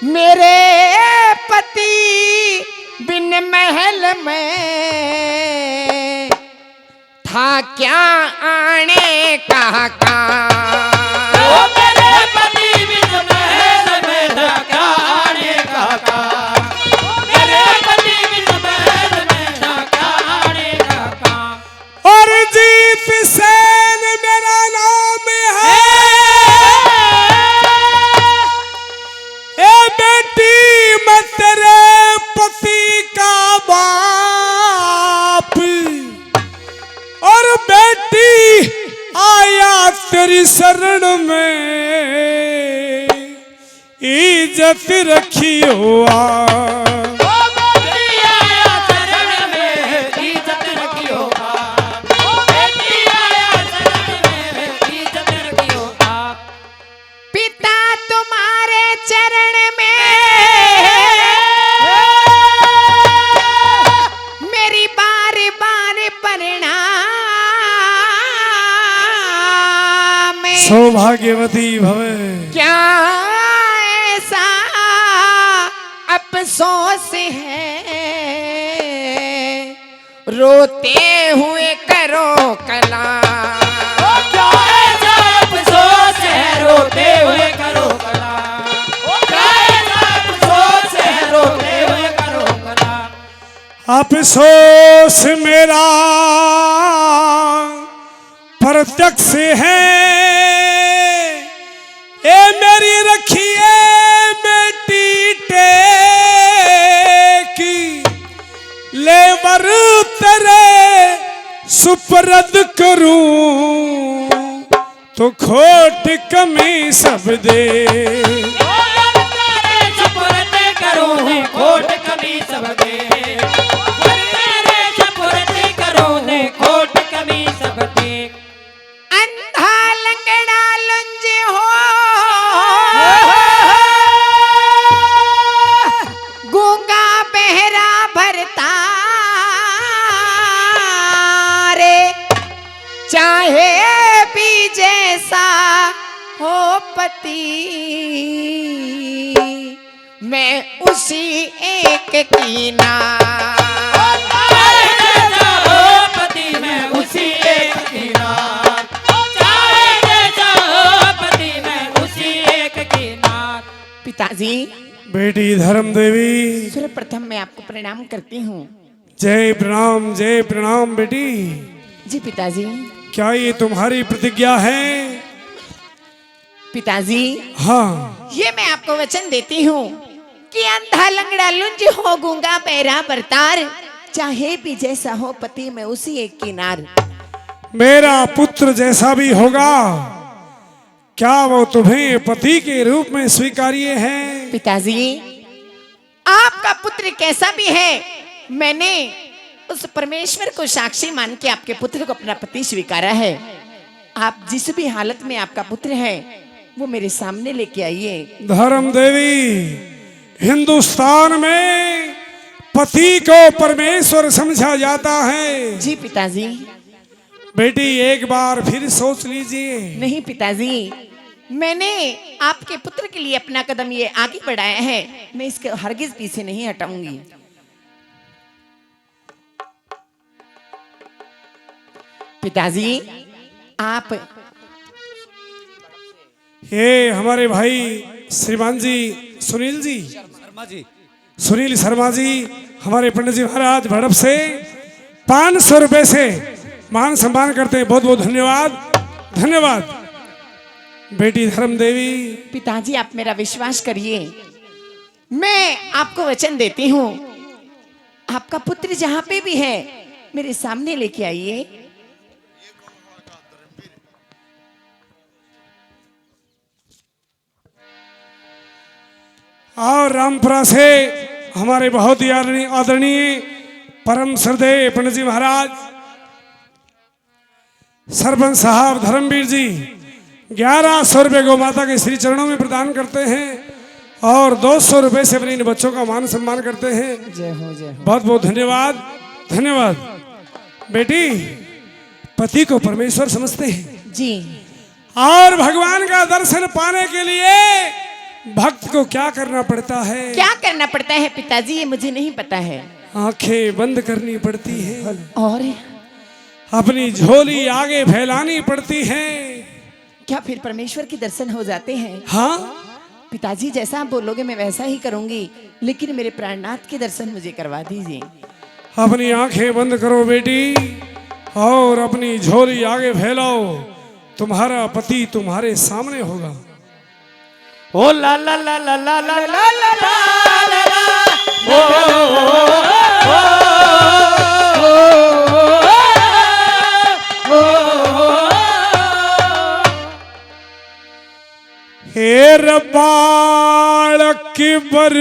मेरे पति बिन महल में था क्या आने का मेरे पति बिन महल में था क्या आने का मेरे पति बिन महल में था क्या आने का और जीत सेन मेरा नाम है, ए बेटी मैं तेरे पति का बाप, और बेटी आया तेरी शरण में, इज्जत रखियो पिता तुम्हारे चरण में मेरी बार बार प्रणाम। सौभाग्यवती भवे। क्या ऐसा अफसोस है रोते हुए करो कला। रोते हुए करो कला, अफसोस है रोते हुए करो कला। अफसोस मेरा प्रत्यक्ष है, ए मेरी रखिए बेटी टेकी, लेवर तेरे सुपरद करूं तो खोट कमी सब दे। सुपुर्द करूं खोट कमी सब दे, तेरे सुपुर्द करूं खोट कमी सब दे। अंधा लंगड़ा लुंज हो गूंगा बहरा भरता रे, चाहे भी जैसा हो पति मैं उसी एक की ना। पति में उसी एक की नाथ, चाहे जैसा हो पति में उसी एक की नाथ। पिताजी बेटी धर्म देवी, सर्वप्रथम मैं आपको प्रणाम करती हूँ। जय प्रणाम बेटी। जी पिताजी। क्या ये तुम्हारी प्रतिज्ञा है? पिताजी हाँ। ये मैं आपको वचन देती हूँ कि अंधा लंगड़ा लुंज हो गूंगा बहरा बरतार, चाहे भी जैसा हो पति में उसी एक की नार। मेरा पुत्र जैसा भी होगा, क्या वो तुम्हें पति के रूप में स्वीकार्य है? पिताजी आपका पुत्र कैसा भी है, मैंने उस परमेश्वर को साक्षी मान के आपके पुत्र को अपना पति स्वीकारा है। आप जिस भी हालत में आपका पुत्र है वो मेरे सामने लेके आइए। धर्म देवी, हिंदुस्तान में पति को परमेश्वर समझा जाता है। जी पिताजी। बेटी एक बार फिर सोच लीजिए। नहीं पिताजी, मैंने आपके पुत्र के लिए अपना कदम ये आगे बढ़ाया है, मैं इसके हरगिज पीछे नहीं हटाऊंगी। पिताजी आप ये हमारे भाई श्रीमान जी सुनील शर्मा जी हमारे पंडित जी महाराज भड़प से 500 रुपए से मान सम्मान करते हैं। बहुत बहुत धन्यवाद बेटी धर्म देवी। पिताजी आप मेरा विश्वास करिए, मैं आपको वचन देती हूँ, आपका पुत्र जहाँ पे भी है मेरे सामने लेके आइए। और रामपुरा से हमारे बहुत ही आदरणीय परम श्रद्धेय पंडित जी महाराज सरपंच साहब धर्मवीर जी 1100 रुपये गौ माता के श्री चरणों में प्रदान करते हैं और 200 रुपये से अपने इन बच्चों का मान सम्मान करते हैं। जय हो जय हो। बहुत बहुत धन्यवाद। बेटी पति को परमेश्वर समझते हैं जी। और भगवान का दर्शन पाने के लिए भक्त को क्या करना पड़ता है? क्या करना पड़ता है पिताजी, ये मुझे नहीं पता है। आंखें बंद करनी पड़ती है और अपनी झोली आगे फैलानी पड़ती है। क्या फिर परमेश्वर के दर्शन हो जाते हैं? हाँ, पिताजी जैसा आप बोलोगे मैं वैसा ही करूंगी, लेकिन मेरे प्राणनाथ के दर्शन मुझे करवा दीजिए। अपनी आंखें बंद करो बेटी और अपनी झोली आगे फैलाओ, तुम्हारा पति तुम्हारे सामने होगा। ओ ला ला ला ला ला ला ला ला ला ला हेर बालक बर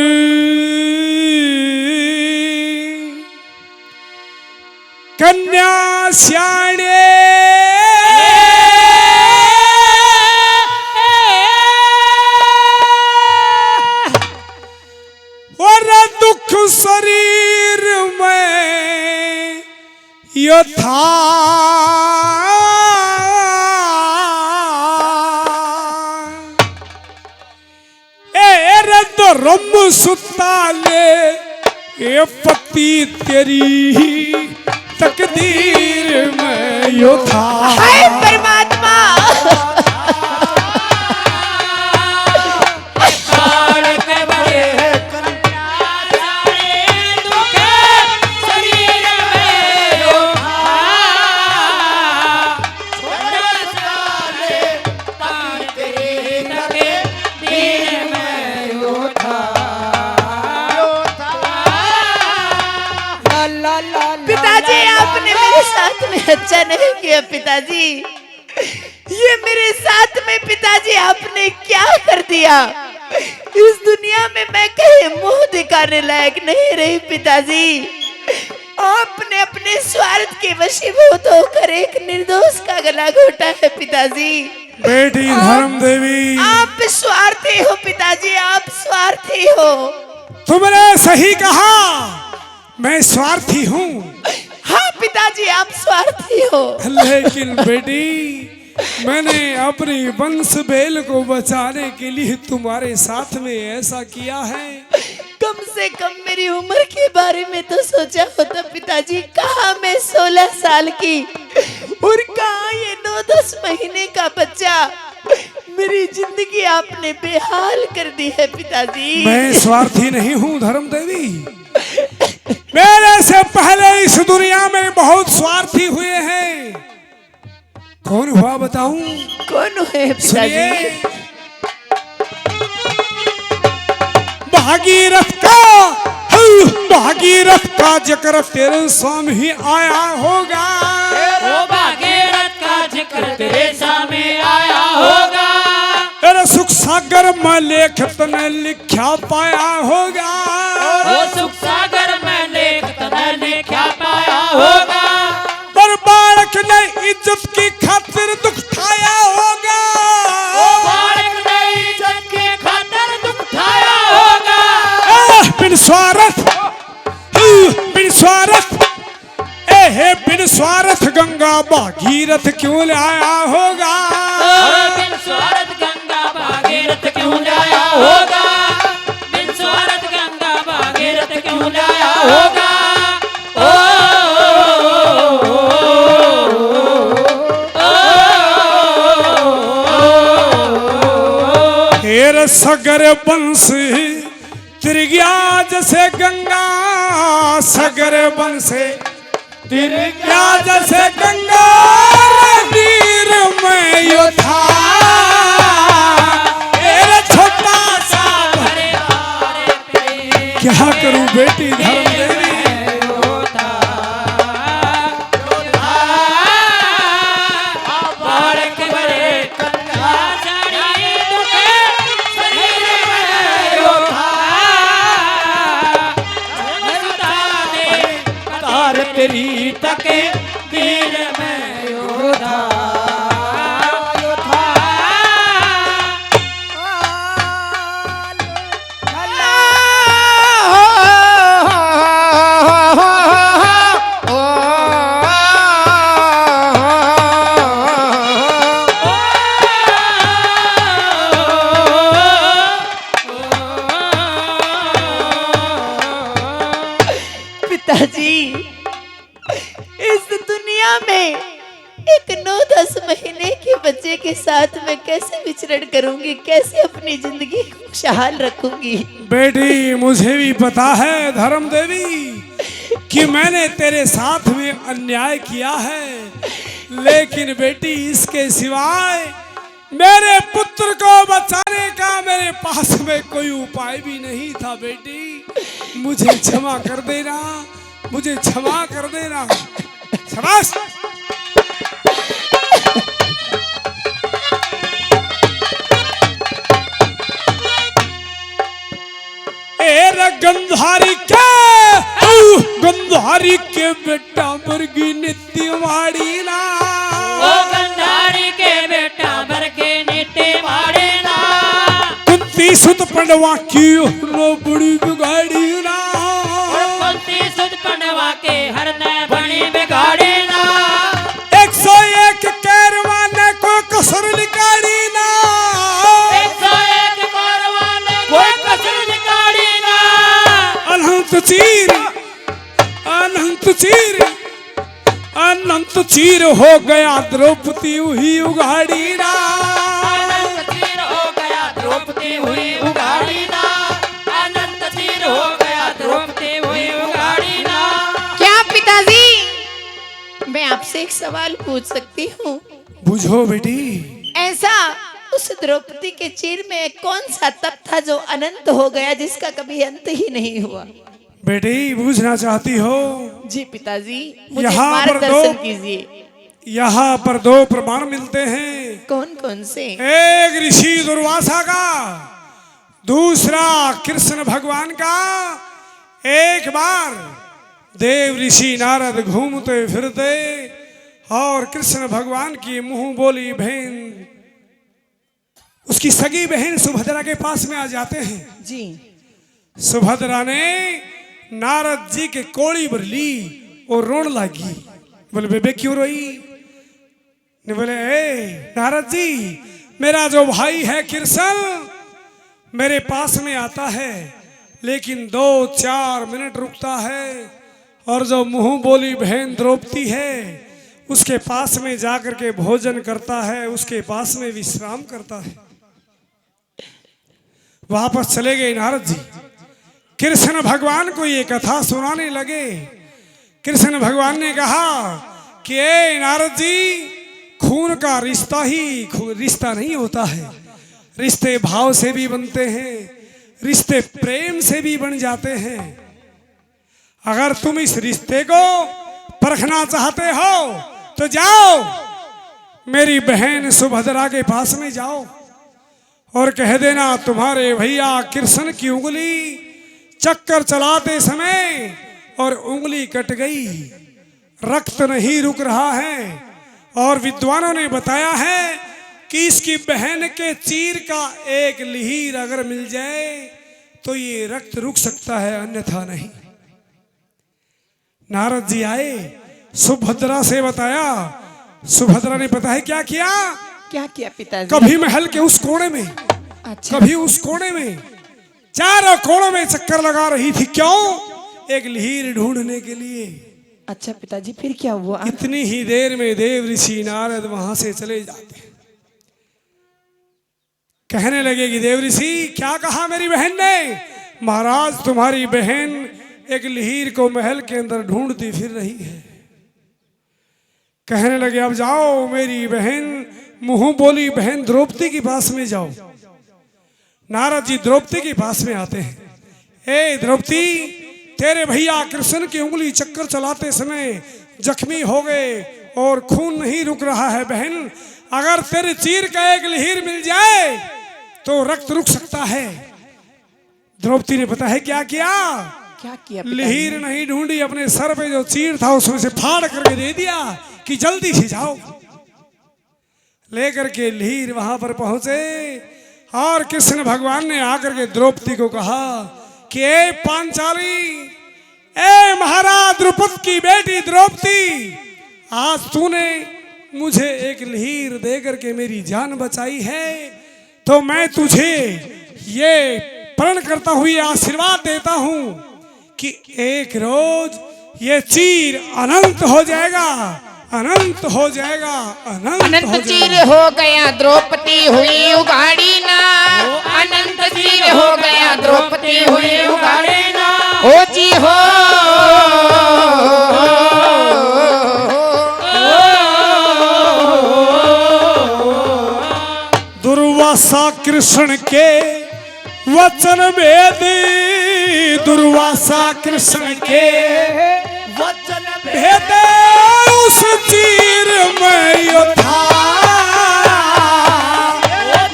कन्या स्याणे और दुख शरीर में यथा तो रम सुता ले ये पति तेरी तकदीर में यो था। हाय परमात्मा, पिताजी आपने मेरे साथ में अच्छा नहीं किया। पिताजी ये मेरे साथ में पिताजी आपने क्या कर दिया? इस दुनिया में मैं कहीं मुंह दिखाने लायक नहीं रही। पिताजी आपने अपने स्वार्थ के वशीभूत होकर एक निर्दोष का गला घोटा है। पिताजी बेटी धर्म देवी, आप स्वार्थी हो। पिताजी आप स्वार्थी हो। तुमने सही कहा, मैं स्वार्थी हूँ। हाँ पिताजी आप स्वार्थी हो। लेकिन बेटी मैंने अपनी वंश बेल को बचाने के लिए तुम्हारे साथ में ऐसा किया है। कम से कम मेरी उम्र के बारे में तो सोचा होता पिताजी। कहाँ मैं 16 साल की और कहाँ ये 9-10 महीने का बच्चा। मेरी जिंदगी आपने बेहाल कर दी है पिताजी। मैं स्वार्थी नहीं हूँ धर्म देवी, मेरे से पहले इस दुनिया में बहुत स्वार्थी हुए हैं। कौन हुआ बताऊं? कौन हुए पिताजी? भागीरथ का जिक्र तेरे सामने ही आया होगा। ओ भागीरथ का जिक्र तेरे सामने आया होगा। तेरे सुख सागर में लेखक ने लिखा पाया होगा। ओ सुख सागर में लेखक ने लिखा पाया होगा। पर बालक ने इज्जत की खातिर दुख उठाया होगा। ओ बालक ने इज्जत की खातिर दुख उठाया होगा। बिन स्वार्थ बिन स्वार्थ गंगा भागीरथ क्यों लाया होगा? बिन स्वार्थ गंगा भागीरथ क्यों लाया होगा? बिन स्वार्थ गंगा भागीरथ क्यों लाया होगा? हेर सगर बंश तिर गया जैसे गंगा, सगर बंश तिर गया जैसे गंगा, नीर में यो था छोटा सा। क्या करूं बेटी धर्म देवी? तेरी तके वीर एक 9-10 महीने के बच्चे के साथ मैं कैसे विचरण करूंगी, कैसे अपनी जिंदगी को खुशहाल रखूंगी। बेटी मुझे भी पता है धर्म देवी कि मैंने तेरे साथ में अन्याय किया है, लेकिन बेटी इसके सिवाय मेरे पुत्र को बचाने का मेरे पास में कोई उपाय भी नहीं था। बेटी मुझे क्षमा कर देना, मुझे क्षमा कर देना। शाबाश। गंधारी के बेटा बरगी नित्यवाड़ी ना, ओ गंधारी के बेटा बरगे नीते वाड़े ना, कुंती सुत पंडवा की रो बड़ी बिगाड़ी ना, कुंती सुत पंडवा के हर ने बड़ी बिगाड़ी ना, 101 कैरवाने को कसर निकाली ना, 101 कारवाने कोई कसर निकाली ना, अनंत चीर अनंत चीर अनंत चीर हो गया द्रौपदी हुई उगाड़ी ना, अनंत चीर हो गया द्रौपदी हुई उगाड़ी ना, अनंत चीर हो गया द्रौपदी हुई उगाड़ी ना। क्या पिताजी, मैं आपसे एक सवाल पूछ सकती हूँ? बुझो बेटी। ऐसा उस द्रौपदी के चीर में कौन सा तप था जो अनंत हो गया, जिसका कभी अंत ही नहीं हुआ? बेटी पूछना चाहती हो? जी पिताजी, मुझे यहाँ पर मार्गदर्शन दो- कीजिए। यहाँ पर 2 प्रमाण मिलते हैं। कौन कौन से? एक ऋषि दुर्वासा का, दूसरा कृष्ण भगवान का। एक बार देव ऋषि नारद घूमते फिरते और कृष्ण भगवान की मुंह बोली बहन, उसकी सगी बहन सुभद्रा के पास में आ जाते हैं। जी। सुभद्रा ने नारद जी के कोड़ी पर ली और रोने लगी। बोले बेबे क्यों रोई? ने बोले ए नारद जी, मेरा जो भाई है कृष्ण मेरे पास में आता है, लेकिन 2-4 मिनट रुकता है, और जो मुंह बोली बहन द्रौपदी है उसके पास में जाकर के भोजन करता है, उसके पास में विश्राम करता है। वापस चले गए नारद जी। कृष्ण भगवान को ये कथा सुनाने लगे। कृष्ण भगवान ने कहा कि ए नारद जी, खून का रिश्ता ही रिश्ता नहीं होता है, रिश्ते भाव से भी बनते हैं, रिश्ते प्रेम से भी बन जाते हैं। अगर तुम इस रिश्ते को परखना चाहते हो तो जाओ, मेरी बहन सुभद्रा के पास में जाओ और कह देना तुम्हारे भैया कृष्ण की उंगली चक्कर चलाते समय और उंगली कट गई, रक्त नहीं रुक रहा है, और विद्वानों ने बताया है कि इसकी बहन के चीर का एक लकीर अगर मिल जाए तो ये रक्त रुक सकता है, अन्यथा नहीं। नारद जी आए, सुभद्रा से बताया। सुभद्रा ने पता है क्या किया? क्या किया पिताजी? कभी महल के उस कोने में, अच्छा। कभी उस कोने में, चारों कोनों में चक्कर लगा रही थी। क्यों? एक लकीर ढूंढने के लिए। अच्छा पिताजी, फिर क्या हुआ? इतनी ही देर में देव ऋषि नारद वहां से चले जाते। कहने लगे कि देव ऋषि क्या कहा मेरी बहन ने? महाराज तुम्हारी बहन एक लकीर को महल के अंदर ढूंढती फिर रही है। कहने लगे अब जाओ, मेरी बहन मुंह बोली बहन द्रौपदी के पास में जाओ। नारद जी द्रौपदी के पास में आते हैं। ए द्रौपदी, तेरे भैया कृष्ण की उंगली चक्कर चलाते समय जख्मी हो गए और खून नहीं रुक रहा है। बहन, अगर तेरे चीर का एक लकीर मिल जाए तो रक्त रुक सकता है। द्रौपदी ने पता है क्या किया? क्या किया पिताजी? लकीर नहीं ढूंढी, अपने सर पे जो चीर था उसमें से फाड़ करके दे दिया कि जल्दी से जाओ। लेकर के लकीर वहां पर पहुंचे और कृष्ण भगवान ने आकर के द्रौपदी को कहा कि ए पांचाली, ए महाराज द्रुपद की बेटी द्रौपदी, आज तूने मुझे एक लकीर दे करके मेरी जान बचाई है, तो मैं तुझे ये प्रण करता हुए आशीर्वाद देता हूं कि एक रोज ये चीर अनंत हो जाएगा अनंत हो जाएगा, अनंत अनंत हो चीर जाएगा। हो गया द्रौपदी हुई उगाड़ी ना, अनंत चीर हो गया द्रौपदी हुई उगाड़ी ना, हो जी हो। दुर्वासा कृष्ण के वचन भेद, दुर्वासा कृष्ण के वचन भेद उस चीर में यो था,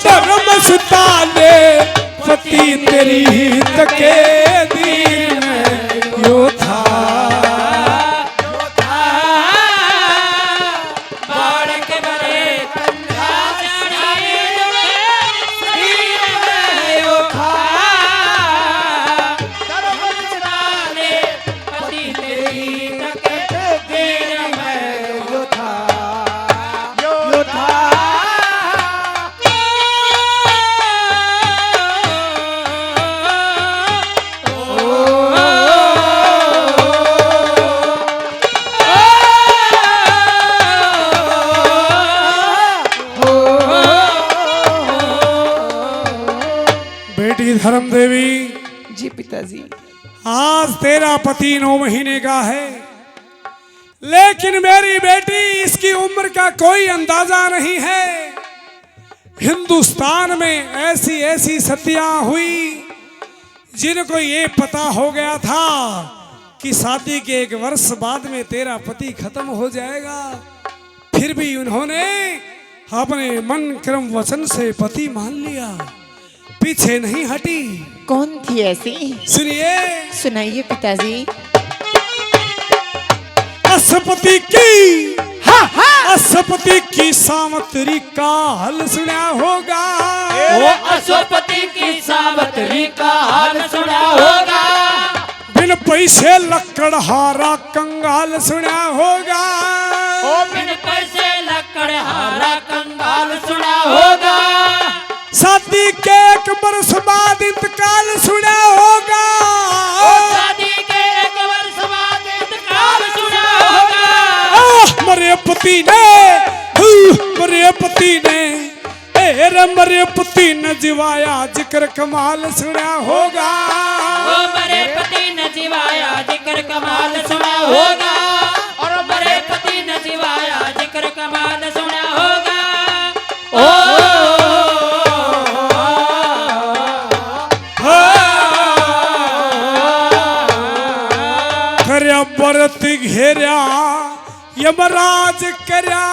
धर्म सुता ने पति तेरी हित के दीन में यो था। बेटी धर्म देवी, जी पिताजी। आज तेरा पति 9 महीने का है, लेकिन मेरी बेटी इसकी उम्र का कोई अंदाजा नहीं है। हिंदुस्तान में ऐसी ऐसी सतियां हुई जिनको ये पता हो गया था कि शादी के 1 वर्ष बाद में तेरा पति खत्म हो जाएगा, फिर भी उन्होंने अपने मन क्रम वचन से पति मान लिया, पीछे नहीं हटी। कौन थी ऐसी? सुनिए, सुनाइए पिताजी। असपति की, असपति की सामतरी का हल सुना होगा, वो अशोपति की सावत्री का हाल सुना होगा, बिन पैसे लकड़हारा कंगाल सुना होगा, ओ बिन पैसे लकड़हारा कंगाल सुना होगा, शादी के 1 वर्ष बाद इंतकाल सुना होगा, शादी के 1 वर्ष बाद इंतकाल सुना होगा, मरे पति ने, मरे पति ने, मरे पति ने जिवाया जिक्र कमाल सुना होगा, ओ मरे पति ने जिवाया जिक्र कमाल सुना होगा, और मरे पति ने जिवाया जिक्र कमाल सुना होगा। करया बरत घेरा यमराज करया,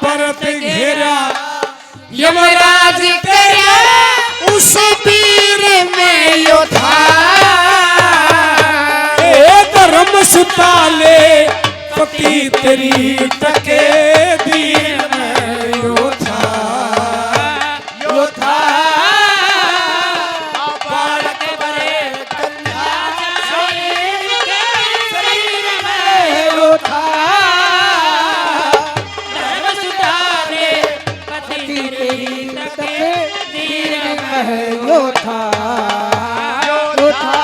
बरत घेरा यमराज करया उस पीर में यो था, धर्म सुताले पति तेरी तके दीन में यो था, यो था बालक बड़े कन्या शरीर में यो था, धर्म सुधारे पति तेरी तके दीन में यो था, यो था।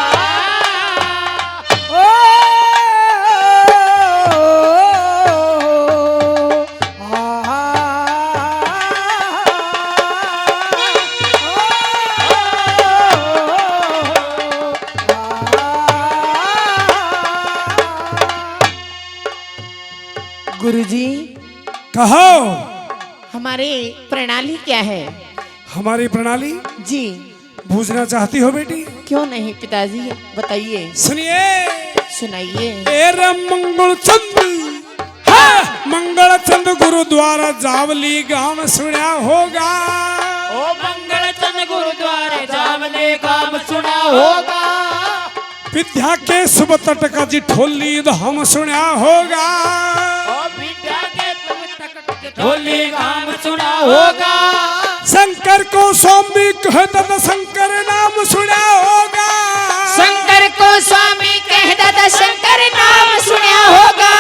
गुरुजी, कहो हमारे प्रणाली क्या है? हमारी प्रणाली जी पूछना चाहती हो बेटी? क्यों नहीं पिताजी, बताइए। सुनिए, सुनाइए। तेरा मंगल चंद, मंगल चंद गुरुद्वारा जावली गांव सुना होगा, ओ मंगल चंद गुरुद्वारे जावले काम सुना होगा, विद्या के शुभ तट का जिठोली धाम सुना होगा, ओ विद्या के शुभ तट का ढोली काम सुना होगा, शंकर को स्वामी कहता था शंकर नाम सुना होगा, शंकर को स्वामी कहता था शंकर नाम सुना होगा,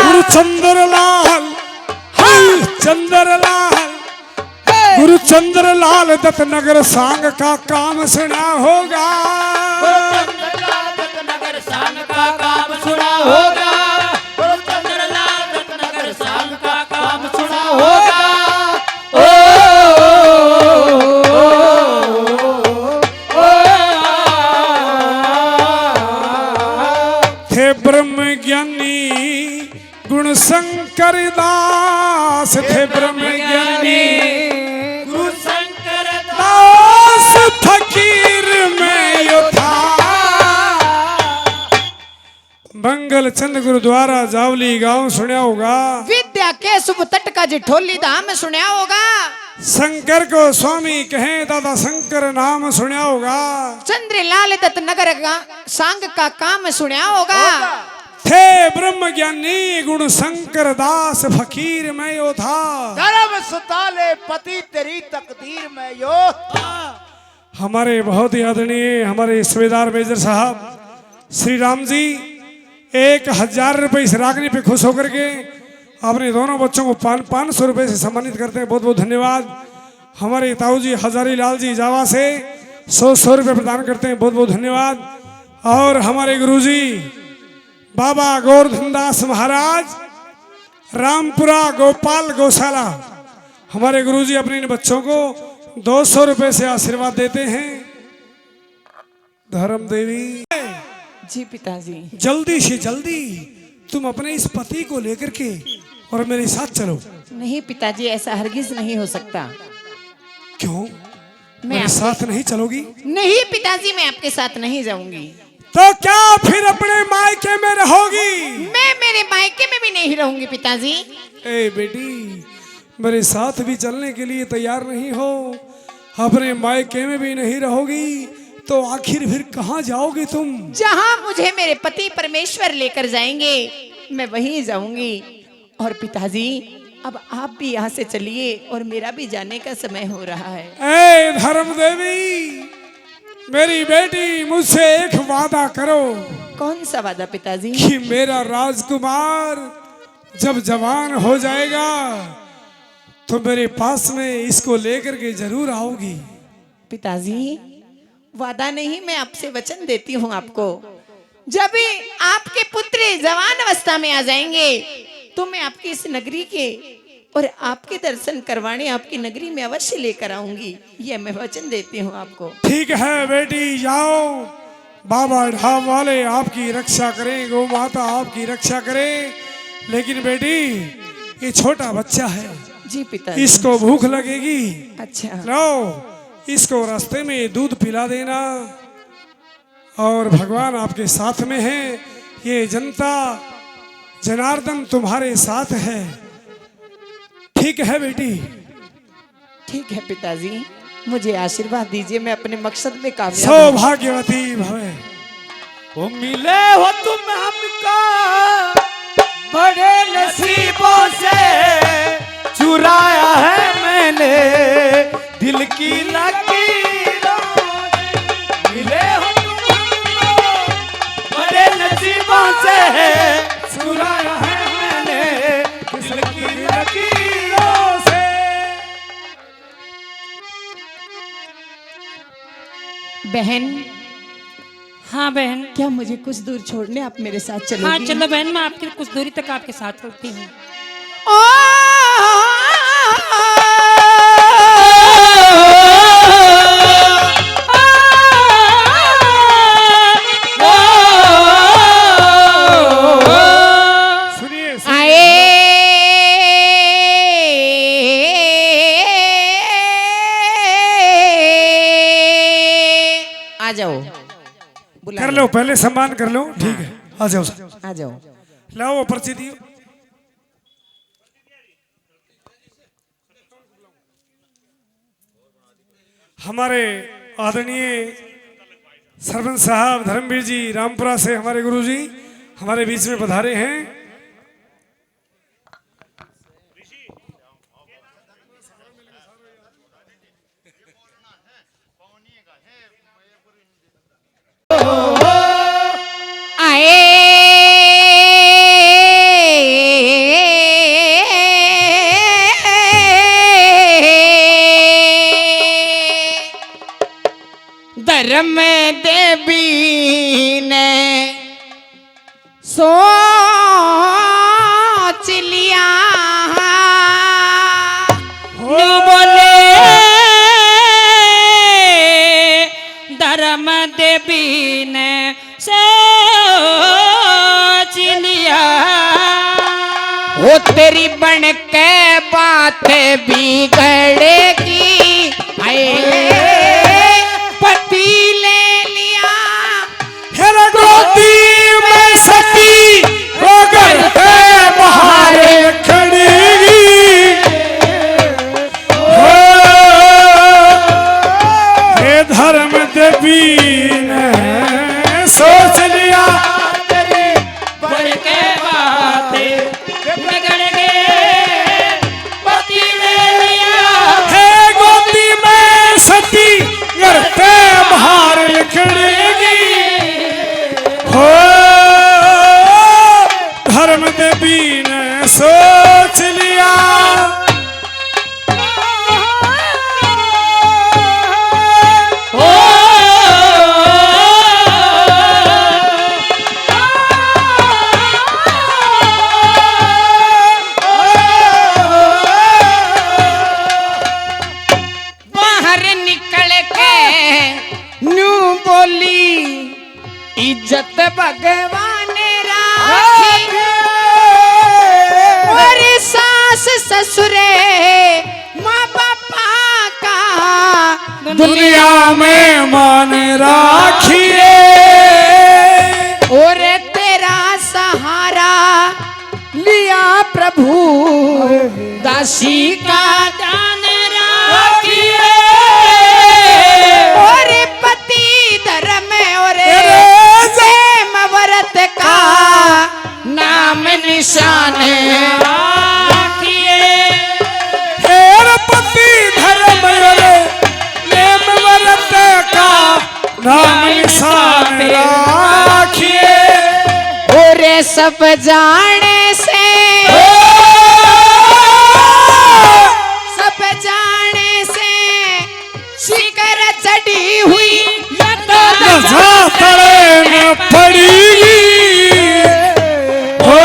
गुरु चंद्रलाल, चंद्रलाल, गुरु चंद्रलाल दत्त नगर सांग का काम सुना होगा, नगर सांग का काम सुना होगा, चंद्रलाल दास थे ब्रह्म ज्ञानी गुरु शंकर दास फकीर में यो था। मंगल चंद गुरुद्वारा जावली गांव सुना होगा। विद्या के शुभ तट का जिठोली धाम सुना होगा। शंकर को स्वामी कहे दादा शंकर नाम सुना होगा। चंद्रलाल दत्त नगर का सांग का काम सुना होगा। थे ब्रह्म ज्ञानी गुण शंकर दास फकीर में यो था। धर्म सुताले पति तेरी तकदीर में यो था। हमारे बहुत ही आदरणीय हमारे सूबेदार मेजर साहब श्री राम जी 1000 रुपए इस रागनी पे खुश होकर के अपने दोनों बच्चों को 500 रुपए से सम्मानित करते हैं। बहुत बहुत धन्यवाद। हमारे ताऊ जी हजारी लाल जी जावा से 100 रुपए प्रदान करते हैं। बहुत बहुत धन्यवाद। और हमारे गुरुजी बाबा गोवर्धन दास महाराज रामपुरा गोपाल गौशाला हमारे गुरुजी अपने इन बच्चों को 200 रुपए से आशीर्वाद देते हैं। धर्म देवी जी पिताजी। जल्दी से जल्दी तुम अपने इस पति को लेकर के और मेरे साथ चलो। नहीं पिताजी, ऐसा हरगिज नहीं हो सकता। क्यों मेरे साथ नहीं चलोगी? नहीं पिताजी, मैं आपके साथ नहीं जाऊंगी। तो क्या फिर अपने मायके में रहोगी? मैं मेरे मायके में भी नहीं रहूंगी पिताजी। ए बेटी, मेरे साथ भी चलने के लिए तैयार नहीं हो, अपने मायके में भी नहीं रहोगी, तो आखिर फिर कहाँ जाओगे तुम? जहाँ मुझे मेरे पति परमेश्वर लेकर जाएंगे मैं वहीं जाऊंगी। और पिताजी अब आप भी यहाँ से चलिए और मेरा भी जाने का समय हो रहा है। ए धर्म देवी, मेरी बेटी मुझसे एक वादा करो। कौन सा वादा पिताजी? कि मेरा राजकुमार जब जवान हो जाएगा तो मेरे पास में इसको लेकर के जरूर आओगी। पिताजी वादा नहीं, मैं आपसे वचन देती हूँ आपको। जब भी आपके पुत्र जवान अवस्था में आ जाएंगे तो मैं आपकी इस नगरी के और आपके दर्शन करवाने आपकी नगरी में अवश्य लेकर आऊंगी। ये मैं वचन देती हूँ आपको। ठीक है बेटी, जाओ। बाबा ढाब वाले आपकी रक्षा करें, गौ माता आपकी रक्षा करें। लेकिन बेटी, ये छोटा बच्चा है, जी पिताजी। इसको भूख लगेगी। अच्छा लो, इसको रास्ते में दूध पिला देना। और भगवान आपके साथ में है। ये जनता जनार्दन तुम्हारे साथ है। ठीक है बेटी? ठीक है पिताजी, मुझे आशीर्वाद दीजिए, मैं अपने मकसद में कामयाब सौभाग्यवती भवे। वो मिले हो तुम हमको बड़े नसीबों से, चुराया है मैंने दिल की लकीरों से। मिले हो तुम हमको बड़े नसीबों से, चुराया है मैंने दिल की लकीरों से। बहन, हाँ बहन। क्या मुझे कुछ दूर छोड़ने आप मेरे साथ चलोगी? हाँ चलो बहन, मैं आपके कुछ दूरी तक आपके साथ चलती हूँ। आ जाओ, कर लो, पहले सम्मान कर लो। ठीक है, आ जाओ। आ जाओ। लाओ वो पर्ची दियो। हमारे आदरणीय सरपंच साहब धर्मवीर जी रामपुरा से हमारे गुरुजी हमारे बीच में पधारे हैं। धर्म देवी ने सोच लिया, बोले धर्म देवी ने सोच लिया। वो तेरी बन के बातें बिगड़ेगी। पति ले लिया फिर गोदी में सती अगर है बहारे खड़ेगी। हे धर्म देवी ने सोच लिया बढ़ के बातें बिगड़ेगी। पति ले लिया है गोदी में सती अगर है बहारे खड़ेगी। हो धर्म देवी ने सोच लिया बाहर निकल के न्यू बोली इज्जत भगवान राखी। और सास ससुरे माँ बापा का दुनिया में मान राखिए। और तेरा सहारा लिया प्रभु दासी का दान राखिए। और पति धर्म और प्रेम व्रत का नाम निशान राखिए। हेर पति धर्म और प्रेम व्रत का नाम निशान राखिए। और सब जाने से सब जाने से शिकर चढ़ी हुई जा तड़े न पड़ेगी। हो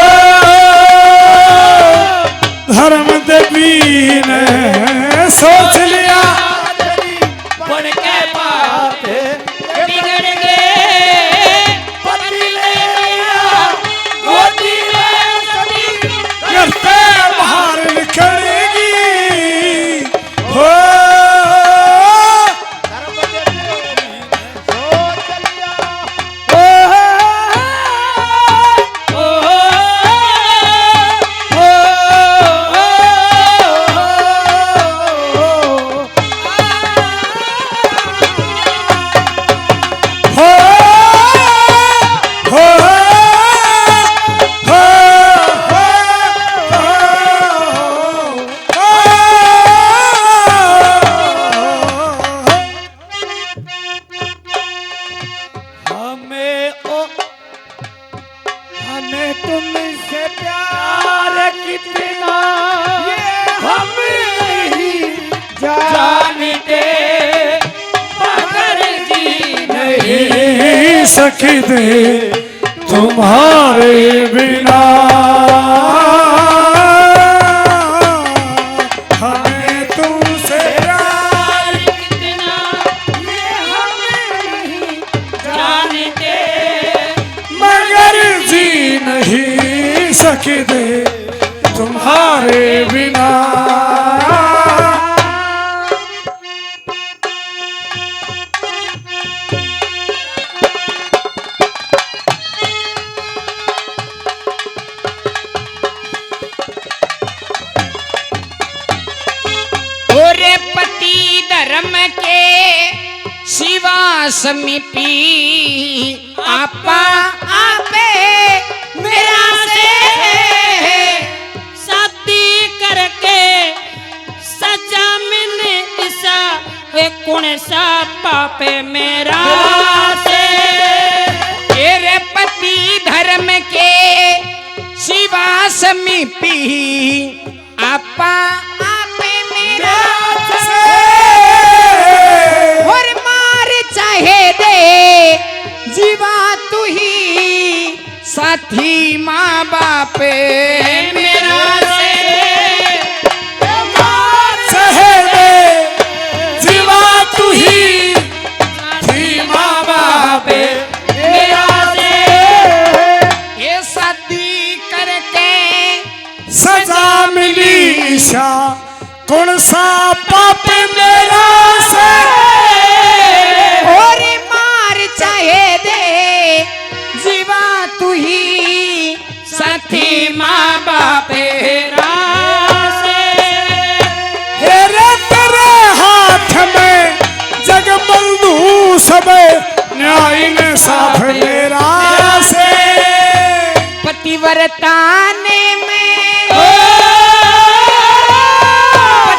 धर्म देवी ने सोच लिया बढ़ के बातें बिगड़ गए। पति ले लिया गोदी में सती करते बाहर निकलेगी। हो हमें तुमसे प्यार कितना हम नहीं जानते, मगर जी नहीं सकते तुम्हारे बिना। हमें तुमसे प्यार कितना ये हम नहीं जानते, मगर जी नहीं सकते तुम्हारे बिना। ओरे पति धर्म के शिवा समीपी आपा आपे मेरा से शादी करके सजा मैंने ऐसा कौन सा पापे मेरा से। तेरे पति धर्म के शिवा समीपी आपा आपे मेरा और मार चाहे दे जीवा तू ही साथी माँ बाप मेरा से। सहेले जीवा तू ही थी माँ बाप मेरा से ये शादी करके सजा कौन सा पाप मेरा से और मार चाहे दे जीवा तू ही साथी माँ बापेरा हेरे तेरे हाथ में जग बंधु सब न्याय ने साफ मेरा से पतिव्रताने में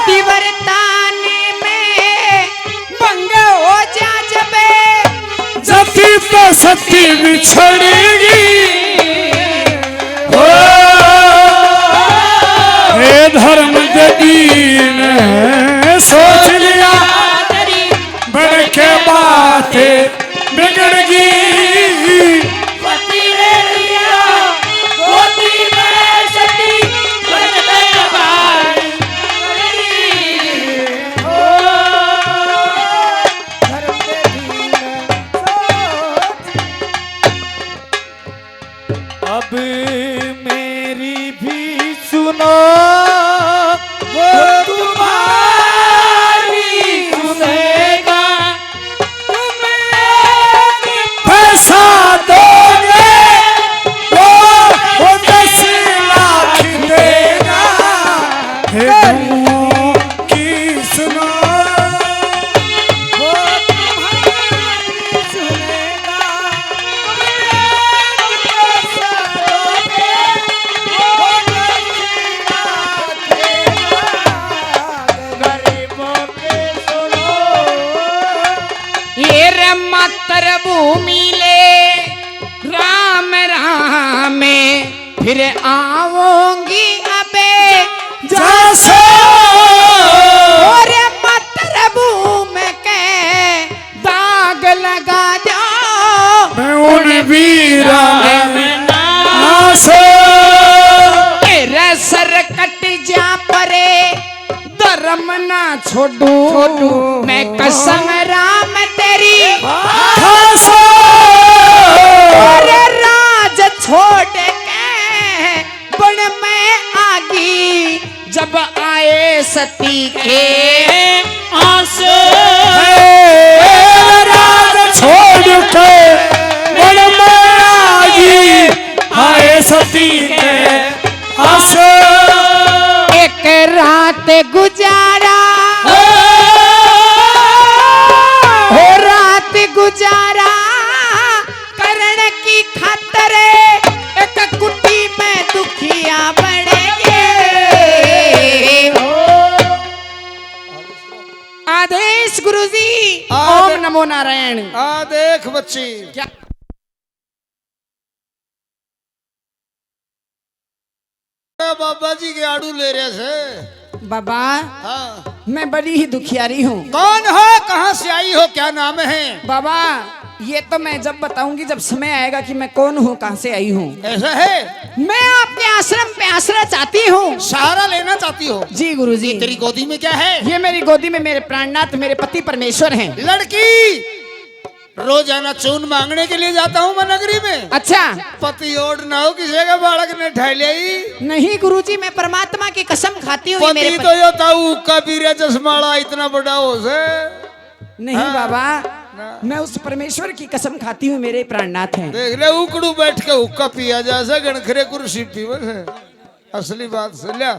पतिव्रताने में भंग हो जा जबे जति तो सती बिछड़ेगी हे धर्म दीन सोच लिया बढ़ के बातें बिगड़गी अब मेरी भी सुनो वो तुम्हारी सुनेगा पैसा दोगे वो 10 लाख देगा हे गुरु की सुनो वो तुम्हारी सुनेगा ये रे मातर भूमि ले राम राम फिर आऊंगी अबे जैसे और मातर भूमि के दाग लगा जाओ मैं उन वीरा से तेरा सर कट जा परे धर्म ना छोड़ू मैं कसम राम तेरी अरे राज छोड़ के बन में आगी जब आए सती के आंसू राज छोड़ के मन में आगी आए सती के आंसू एक रात गुजारा हो रात गुजारा करण की खातर एक कुटी में दुखिया बढ़ेंगे आदेश गुरुजी ओम नमो नारायण आ देख बच्ची क्या बाबा जी के आड़ू ले रहे से बाबा हाँ। मैं बड़ी ही दुखियारी हूँ कौन हो कहाँ से आई हो क्या नाम है बाबा ये तो मैं जब बताऊंगी जब समय आएगा कि मैं कौन हूँ कहाँ से आई हूँ ऐसा है मैं आपके आश्रम पे आश्रय चाहती हूँ सहारा लेना चाहती हो जी गुरुजी तेरी गोदी में क्या है ये मेरी गोदी में मेरे प्राणनाथ मेरे पति परमेश्वर हैं लड़की रोजाना चून मांगने के लिए जाता हूँ मैं नगरी में अच्छा पति और ना हो किसी का बालक ने ढाई नहीं गुरुजी मैं परमात्मा की कसम खाती हूँ ये मेरे पति तो यो ताऊ का बीरा चश्माड़ा इतना बड़ा हो से नहीं हाँ। बाबा मैं उस परमेश्वर की कसम खाती हूँ मेरे प्राणनाथ हैं देख ले उकड़ू बैठ के हुक्का पिया जैसा गणखरे कुर्सी पीवस है असली बात से लिया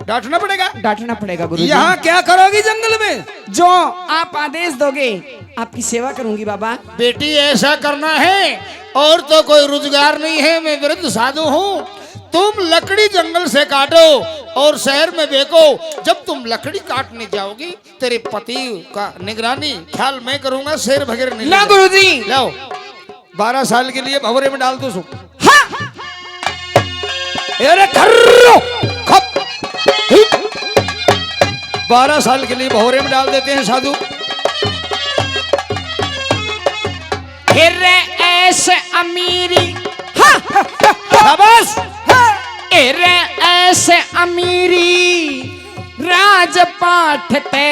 डांटना पड़ेगा डांटना पड़ेगा गुरुजी यहाँ क्या करोगी जंगल में जो आप आदेश दोगे आपकी सेवा करूंगी बाबा बेटी ऐसा करना है और तो कोई रोजगार नहीं है मैं वृद्ध साधु हूँ तुम लकड़ी जंगल से काटो और शहर में बेचो जब तुम लकड़ी काटने जाओगी तेरे पति का निगरानी ख्याल मैं करूंगा शेर वगैरह नहीं ला गुरुजी लाओ 12 साल के लिए भवरे में डाल दो सो अरे खर्रो खप 12 साल के लिए भवरे में डाल देते हैं साधु फिर ऐसे अमीरी शाबाश एरे ऐसे अमीरी राजपाठ ते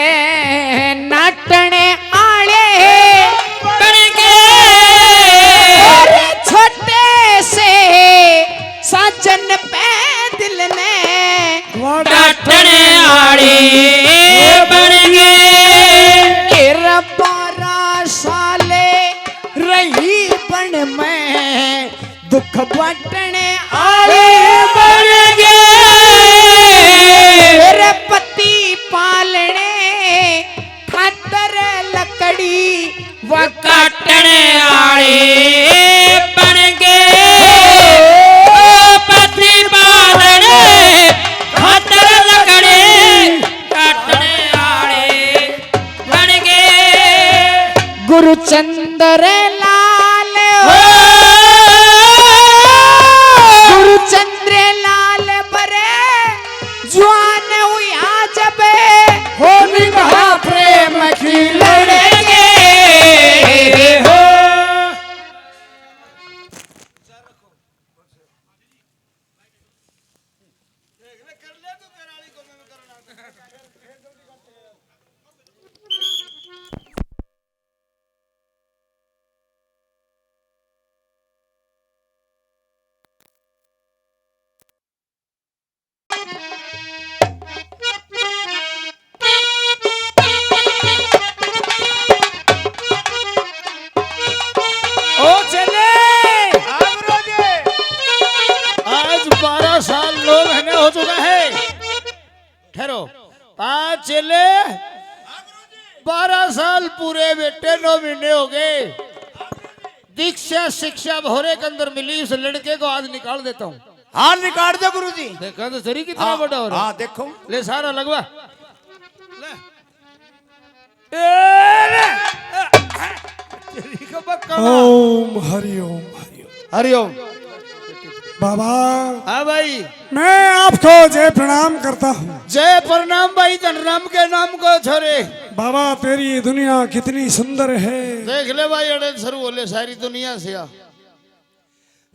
नटने आले बनके छोटे से साजन पे दिल ने काटने आड़े बन गए। 12 साले रही बन में दुख बांटने आए बन गए। मेरे पति पालने खातर लकड़ी व काटने आड़े बन गए। पति पालने खातर लकड़ी काटने आड़े बन गए। गुरुचंद्र लाल गुरुचंद्र लाल बरे जवान हुआ जब हो निभा प्रेम की लड़ेंगे हो ओ चले आज 12 साल 9 महीने हो चुका है। ठहरो, 5 चले 12 साल पूरे बेटे 9 महीने हो गए। दीक्षा शिक्षा भोरे के अंदर मिली उस लड़के को आज निकाल देता हूँ। हाथ निकाल दो गुरुजी। देखा तो सरी कितना बड़ा हो रहा है। हाँ देखो। ले सारा लगवा ले। ओम हरिओम हरिओम। हरिओम। बाबा हाँ भाई, मैं आपको जय प्रणाम करता हूँ। जय प्रणाम भाई। धनराम के नाम को छोरे। बाबा तेरी दुनिया कितनी सुंदर है। देख ले भाई, अड़े शुरू हो ले सारी दुनिया से आ।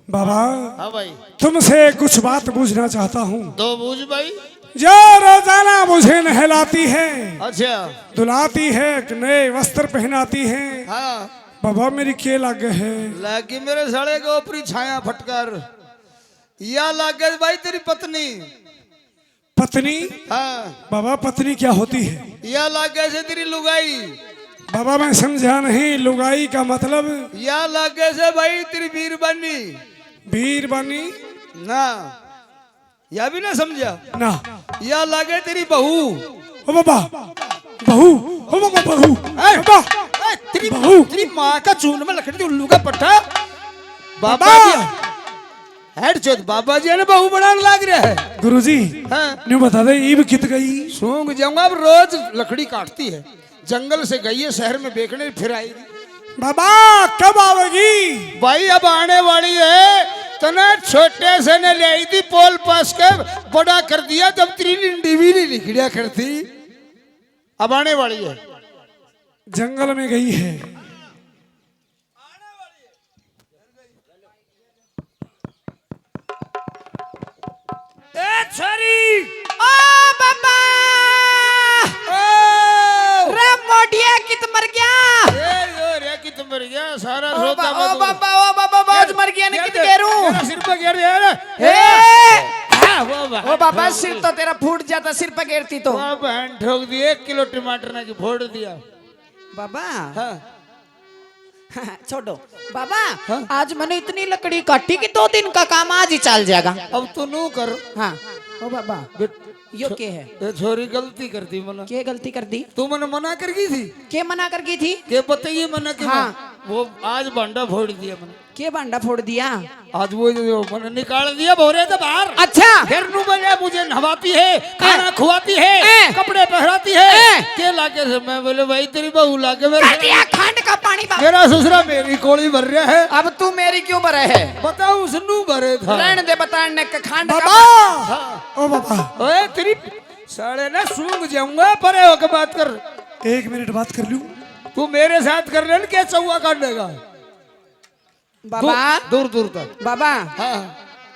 बाबा हाँ भाई, तुमसे कुछ बात पूछना चाहता हूँ। दो बूझ भाई। जो रोजाना मुझे नहलाती है, अच्छा दुलाती है, नए वस्त्र पहनाती है, हाँ, बाबा मेरी के लागे है। लागी मेरे साले के ऊपरी छाया फटकर। या लागे भाई तेरी पत्नी। पत्नी? हाँ, बाबा पत्नी क्या होती है? या लागे से तेरी लुगाई। बाबा मैं समझा नहीं, लुगाई का मतलब? या लागे से भाई तेरी बीरबानी। बीरबानी? ना, या भी ना समझा ना। या लागे तेरी बहू। ओ बाबा बहू, ओ बाबा बहू, बाबा तेरी बहू। तेरी माँ का चून में लकड़ी उल्लू का पट्टा। बाबा हेड चोद बाबा जी ने बहू बनाने लग रहा है। गुरुजी हाँ, न्यू बता दे ईब कित गई। सूंघ जाऊंगा। अब रोज लकड़ी काटती है, जंगल से गई है, शहर में बेचने फिर आएगी। बाबा कब आवेगी? भाई अब आने वाली है। तना छोटे से ने ले आई थी, पोल पास के बड़ा कर दिया जब तेरी लिंडी भी नहीं निकलिया करती। अब आने वाली है। जंगल में गई है। ए छोरी, ओ बाबा रे मोटिया कित मर गया। रे कि तुम मर गया सारा ओ रोता मत। बाबा बाज मर गया ने कित गेरू। मेरा सिर पे गिर गया रे। ओ बाबा सिर तो तेरा फूट जाता, सिर पे गिरती तो। वाह बहन ठोक दी। 1 किलो टमाटर ना की फोड़ दिया। बाबा हाँ, छोड़ो बाबा। आज मैंने इतनी लकड़ी काटी कि 2 दिन का काम आज ही चल जाएगा। अब तू नू कर। हाँ ओ बाबा यो के है? ये छोरी गलती कर दी मना। के गलती कर दी? तू मने मना कर गई थी। के मना कर गई थी? के बताइए मना के। हाँ। वो आज भांडा फोड़ दिया मैंने। के बांडा फोड़ दिया? आज वो जो मैंने निकाल दिया भोरे से बाहर। अच्छा फिर नू बजे मुझे नहवाती है, खाना खुआती है, कपड़े पहनाती है। के लाके से मैं बोले भाई तेरी बहू लाके मेरे खंड का पानी बाबा। मेरा ससुरा मेरी कोड़ी भर रहा है। अब तू मेरी क्यों भरे है? बताओ उसनू भरे था। रहने दे बताने का खंड का। बाबा ओ बाबा ओए तेरी साले ना सूंघ जाऊंगा। परे होकर बात कर। 1 मिनट बात कर लूं? तू मेरे साथ कर ले क्या चौवा काट लेगा बाबा दूर दूर तक। बाबा हाँ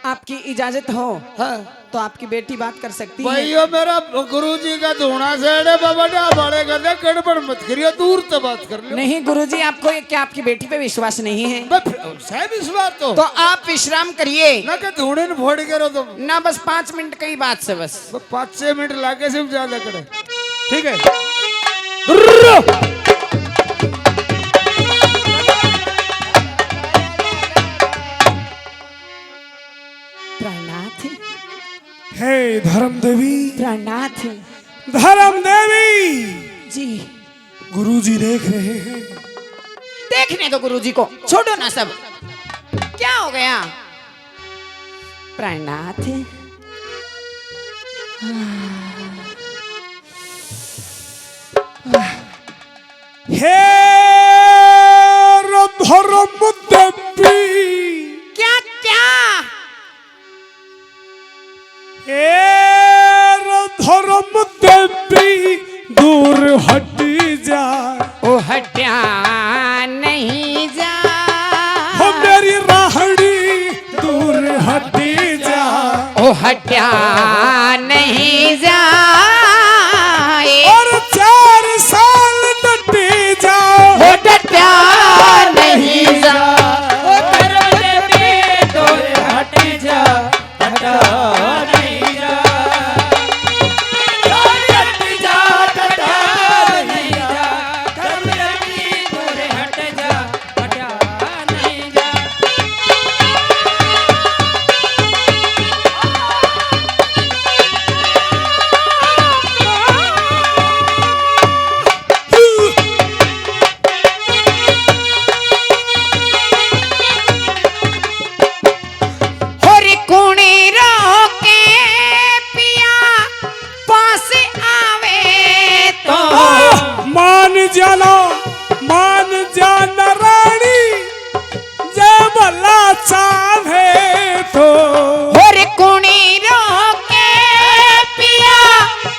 आपकी इजाजत हो हाँ, तो तो आपकी बेटी बात कर सकती है। भाइयों मेरा गुरुजी का धोना सेड़ है बाबा डा बड़े गधे गड़बड़ मत करियो, दूर से बात कर लो। नहीं गुरुजी, आपको ये क्या आपकी बेटी पे विश्वास नहीं है? साहब इस बात तो आप विश्राम करिए ना के धोने न फोड़ के रो तुम ना, बस 5 मिनट की बात से बस 5-6 मिनट लागे सिर्फ ज्यादा करे, ठीक है? प्राणनाथ हे धर्म देवी, प्राणनाथ धर्म देवी, जी। गुरुजी देख रहे हैं। देखने दो गुरुजी को, छोड़ो ना सब। क्या हो गया? प्राणनाथ हे धर्म देवी, क्या क्या? हे धर्म देवी, दूर हट जा। ओ हट्या नहीं जा, हो मेरी राहड़ी, दूर हट जा। ओ हट्या नहीं जा। और 4 साल डटे जाओ, ओ हट्या नहीं जा। ओ धर्म देवी दूर हट जा, हटा नहीं जा। हट जा, हटा नहीं जा। धर्म देवी दूर हट जा, हटा नहीं जा। होरी कुणी रोके पिया पास आवे तो। मान जाना, मान जाना रानी, जय भला चाहे तो। होरी कुणी रोके पिया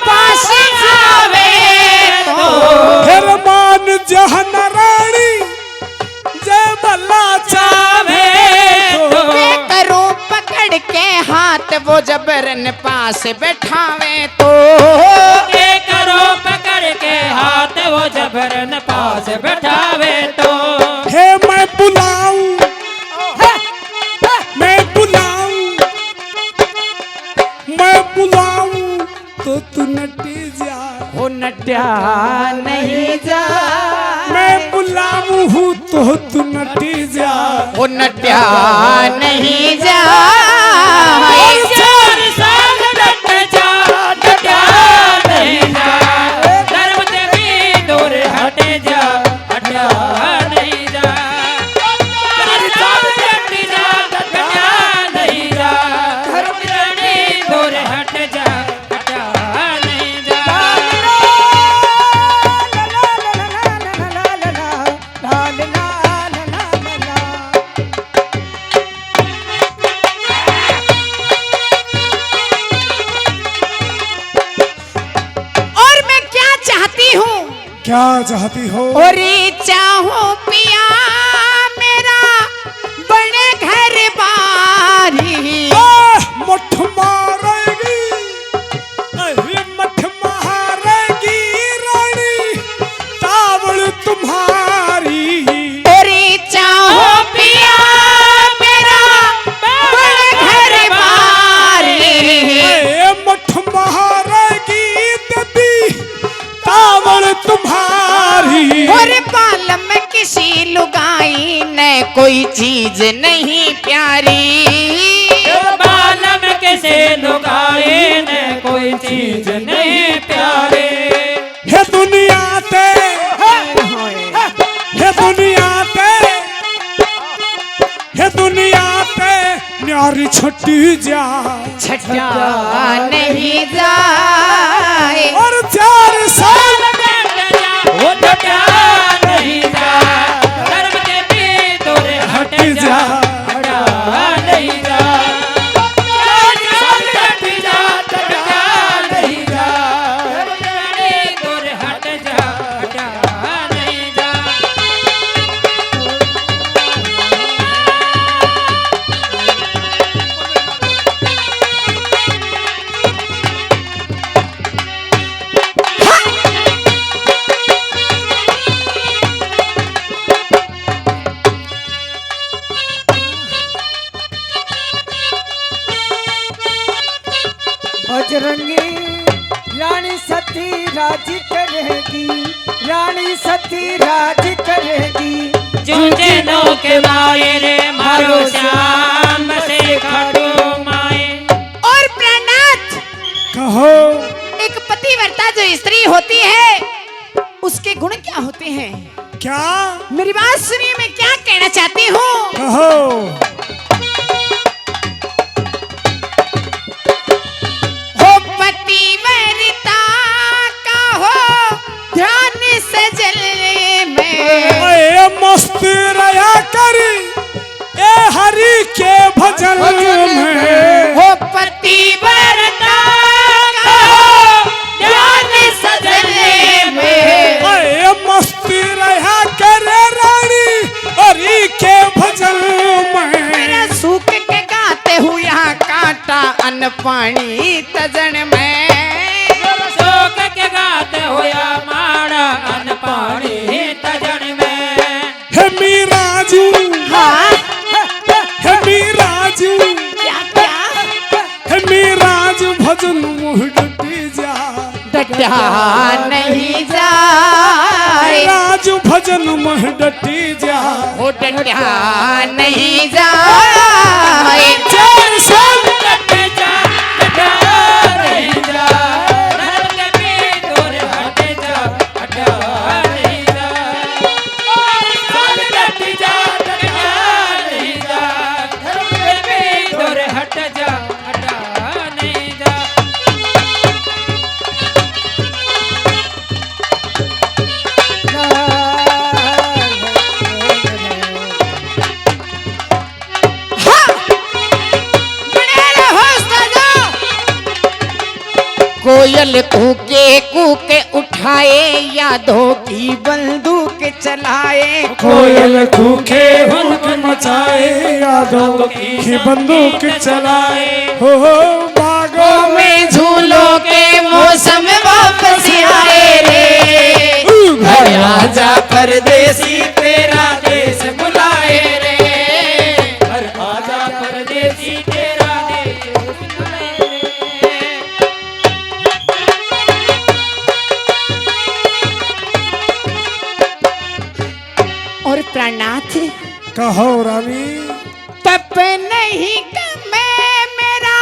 पास आवे तो। फिर मान जाना रानी, जय भला चाहे तो। वे करो पकड़ के हाथ वो जबरन पास बैठावे तो। करो पकड़ के हाथ वो जबरन पास बैठावे तो। हे मैं बुलाऊं, मैं बुलाऊं, मैं बुलाऊं तो तू नटी जा। हो नट्या नहीं जा। मैं बुलाऊं तो तू नटी जा। हो नट्या नहीं जा। 4 साल डट जा, डटा नहीं जा। धर्म देवी दूर हट जा, हटा नहीं जा। 4 साल डट जा, डटा नहीं जा। धर्म देवी दूर हट जा, हटा नहीं जा। और मैं क्या चाहती हूँ? क्या चाहती हो? और चाहूँ पिया मेरा बड़े घर बारी। मठ मारेगी, अरे मठ मारेगी रानी, तावड़ तुम्हारी। और चाहूँ पिया मेरा बड़े घर बारी। अरे मठ मारेगी ददी, तावड़ तुम्हारी। और बाल में किसी लुगाई ने कोई चीज नहीं प्यारी। बालम कैसे लुगाए ने कोई चीज नहीं प्यारे। हे दुनिया ते, हे दुनिया ते, हे दुनिया ते, न्यारी छटी जा। छटा नहीं जाए। और 4 साल वो डटा नहीं जा। धर्म देवी दूर हट जा, हटा नहीं जा। 4 साल डट जा, डटा नहीं जा। धर्म देवी दूर हट जा, हटा नहीं जा। रानी सती राज करेगी, रानी सती राज करेगी। जूझे नो के माए रे मारो श्याम से खड़ो माए। और प्राणनाथ, कहो एक पतिव्रता जो स्त्री होती है उसके गुण क्या होते हैं? क्या? मेरी बात सुनिए, मैं क्या कहना चाहती हूँ। कहो। हो पतिव्रता का हो ध्यान सजल में, ए मस्त रहा कर ए हरि के भजन में। हो पतिव्रता का हो ध्यान सजल में, ए मस्त रहा कर रानी हरि के भजन में। मेरा सूख के गाते हुए यहाँ कांटा अन्न पानी तजन में। शोक के गाते होया माड़ा अन पानी तजन में। हे मीराजू, हाँ हे मीराजू, क्या क्या? हे मीराजू भजन मुँह डटी जा। डटा नहीं जाए, राजू भजन मुँह डटी जा। वो डटा नहीं जाए। चार साल डट जा, डटा नहीं जा, धर्म के भी दूर हट जा, हटा नहीं जा। डट जा, डटा नहीं जा, धर्म के भी दूर हट जा, हटा नहीं जा। कोयल कूके कूके उठाए, यादों की बंदूक चलाए। कोयल कूके हुक मचाए, यादों की बंदूक चलाए। हो बागों में झूलों के मौसम वापस आए रे, घर आजा परदेसी तेरा देश बुलाए रे, घर आजा परदेसी तेरा देश बुलाए रे। और प्राणनाथ, कहो रानी। तप नहीं कमे मेरा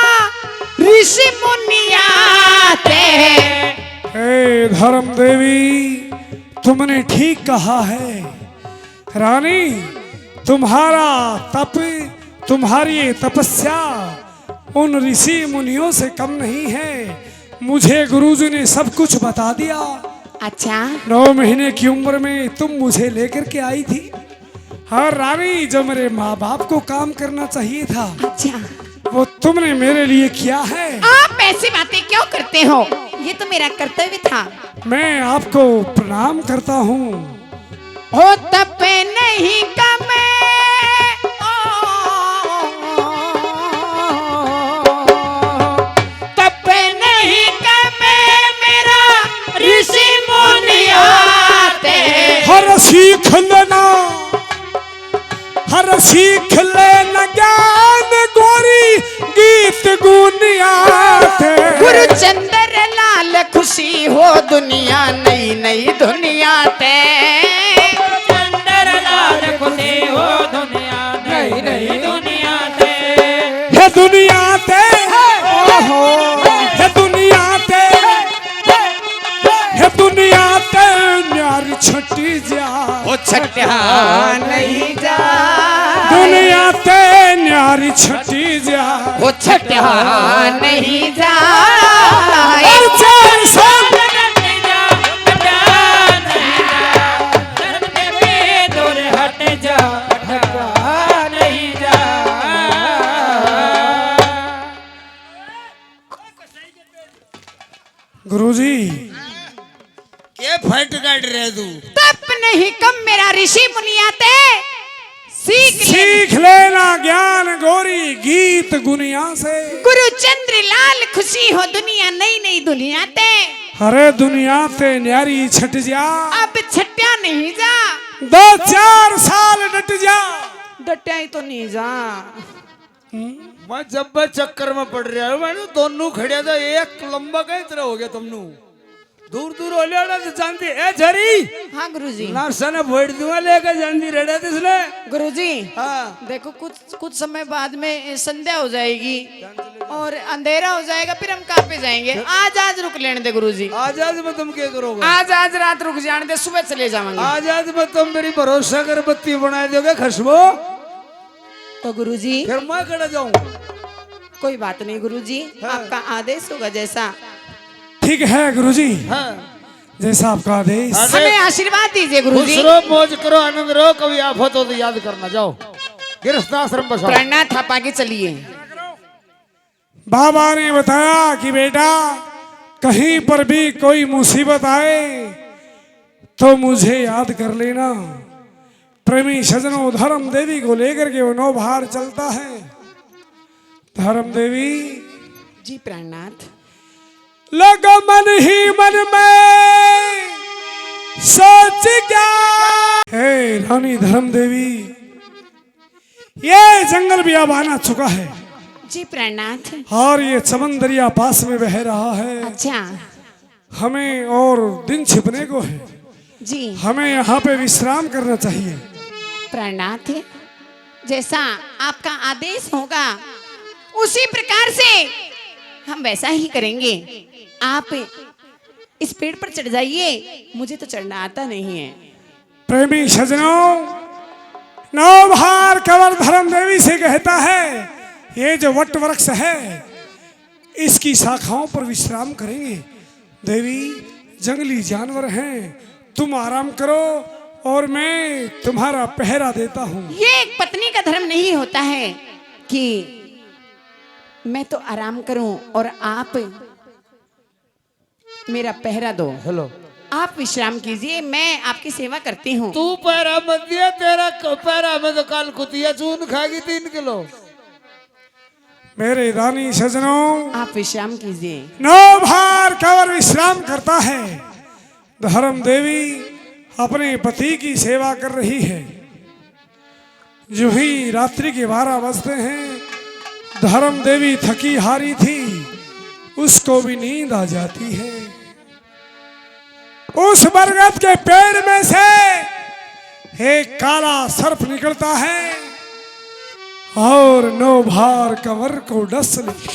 ऋषि मुनियाते। हे धर्म देवी, तुमने ठीक कहा है। रानी, तुम्हारा तप, तुम्हारी ये तपस्या उन ऋषि मुनियों से कम नहीं है। मुझे गुरुजी ने सब कुछ बता दिया। अच्छा, 9 महीने की उम्र में तुम मुझे लेकर के आई थी। हाँ रानी, जो मेरे माँ बाप को काम करना चाहिए था अच्छा, वो तुमने मेरे लिए किया है। आप ऐसी बातें क्यों करते हो? ये तो मेरा कर्तव्य था। मैं आपको प्रणाम करता हूँ। हो तप नहीं कमे, तप नहीं कमे मेरा ऋषि मुनियाते। हर सीख लेना, हर सीख लेना ज्ञान गोरी गीत गुनियाते। गुरु चंद्र लाल खुशी हो दुनिया नई नई दुनिया ते। चंदर लाल खुशी हो दुनिया नई नई दुनिया ते। हे दुनिया ते, हे दुनिया ते, हे दुनिया ते न्यारी छटी जा। ओ छठा नहीं जा, दुनिया ते न्यारी छटी जा। ओ छठा नहीं जा। चार साल डट जा, हटा नहीं जा, धर्म के भी दूर हट जा, हटा नहीं जा। गुरुजी, के फट काट रहे तू? तप नहीं कम मेरा ऋषि मुनियाते। सीख ले सीख लेना ज्ञान गोरी गीत गुनिया से। गुरु चंद्र लाल खुशी हो दुनिया नई नई दुनिया ते। हरे दुनिया ते न्यारी छट जा। अब छट्या नहीं जा, 2-4 साल डट जा। डटा ही तो नहीं जा। मैं जब मैं चक्कर में पड़ रहा हूँ मैंने दोनों खड़े था एक लंबा कई तरह हो गया तुमनु दूर दूर हो लिया तो जानती ए झरी हाँ गुरुजी। नर्सन भोट दूंगा लेकर जानती रेडा थी इसने गुरुजी हाँ देखो कुछ समय बाद में संध्या हो जाएगी और अंधेरा हो जाएगा, फिर हम कहाँ पे जाएंगे। आज रुक लेने दे गुरुजी। आज में तुम क्या करोगे? आज रात रुक जाने दे, सुबह चले जाएंगे। आज में तुम मेरी भरोसा कर बत्ती बना दोगे खुशबू तो गुरुजी फिर मैं खड़ा जाऊँ। कोई बात नहीं गुरुजी, आपका आदेश होगा जैसा। ठीक है गुरुजी, हाँ जैसा आपका आदेश। हमें आशीर्वाद दीजिए खुश गुरुजी। रहो मौज करो आनंद रहो, कभी आफत हो तो याद करना। जाओ गृहस्थाश्रम बसाओ। प्रणा थापा के चलिए। बाबा ने बताया कि बेटा कहीं पर भी कोई मुसीबत आए तो मुझे याद कर लेना। प्रेमी सजनों, धर्म देवी को लेकर के वो नौबहार चलता है। धर्म देवी जी प्राणनाथ। लगा मन ही मन में सोच क्या। हे रानी धर्म देवी, ये जंगल भी अब आना चुका है जी प्राणनाथ। और ये चमन दरिया पास में बह रहा है। अच्छा हमें और दिन छिपने को है, जी हमें यहाँ पे विश्राम करना चाहिए। प्राणनाथ, जैसा आपका आदेश होगा उसी प्रकार से हम वैसा ही करेंगे। आप इस पेड़ पर चढ़ जाइए, मुझे तो चढ़ना आता नहीं है। प्रेमी सजनों, नौबहार कंवर धर्म देवी से कहता है ये जो वट वृक्ष है इसकी शाखाओं पर विश्राम करेंगे। देवी जंगली जानवर हैं, तुम आराम करो और मैं तुम्हारा पहरा देता हूँ। ये एक पत्नी का धर्म नहीं होता है कि मैं तो आराम करूं और आप मेरा पहरा दो। हेलो आप विश्राम कीजिए, मैं आपकी सेवा करती हूँ। तू पैरा मत दिया, तेरा पैरा में तो काल कुतिया चून खागी 3 किलो। मेरे रानी सजनों, आप विश्राम कीजिए। नौबहार कंवर विश्राम करता है। धर्म देवी अपने पति की सेवा कर रही है। जो ही रात्रि के 12 बजते हैं, धर्म देवी थकी हारी थी, उसको भी नींद आ जाती है। उस बरगद के पेड़ में से एक काला सर्प निकलता है और नौबहार कंवर को डस लेता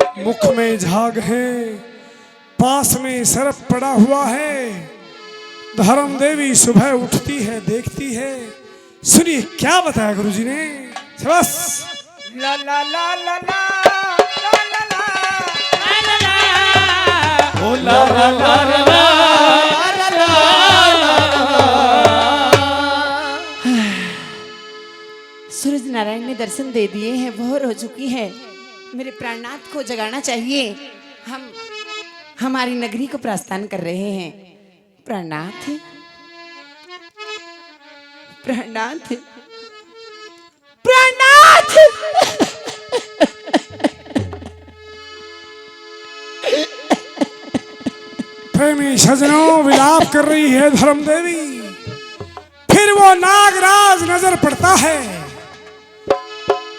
है। मुख में झाग है, पास में सर्प पड़ा हुआ है। धर्म देवी सुबह उठती है, देखती है। सुनिए क्या बताया गुरुजी ने। बस ला ला ला ला ला सूरज नारायण ने दर्शन दे दिए हैं, भोर हो चुकी है। मेरे प्राणनाथ को जगाना चाहिए। हम हमारी नगरी को प्रस्थान कर रहे हैं। प्राणनाथ, प्राणनाथ, प्राणनाथ। प्रेमी सजनों, विलाप कर रही है धर्म देवी। फिर वो नागराज नजर पड़ता है।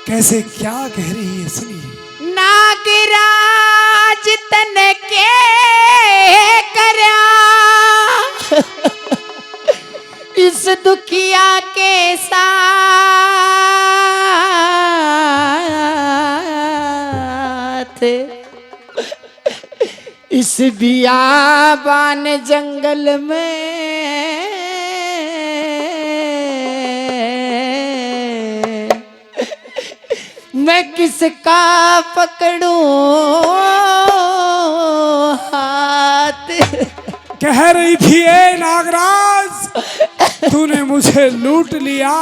कैसे क्या कह रही है सुनिए। नागराज तन के करया इस दुखिया के साथ, इस बियाबान जंगल में मैं किसका पकड़ूं हाथ। कह रही थी ए नागराज, तूने मुझे लूट लिया।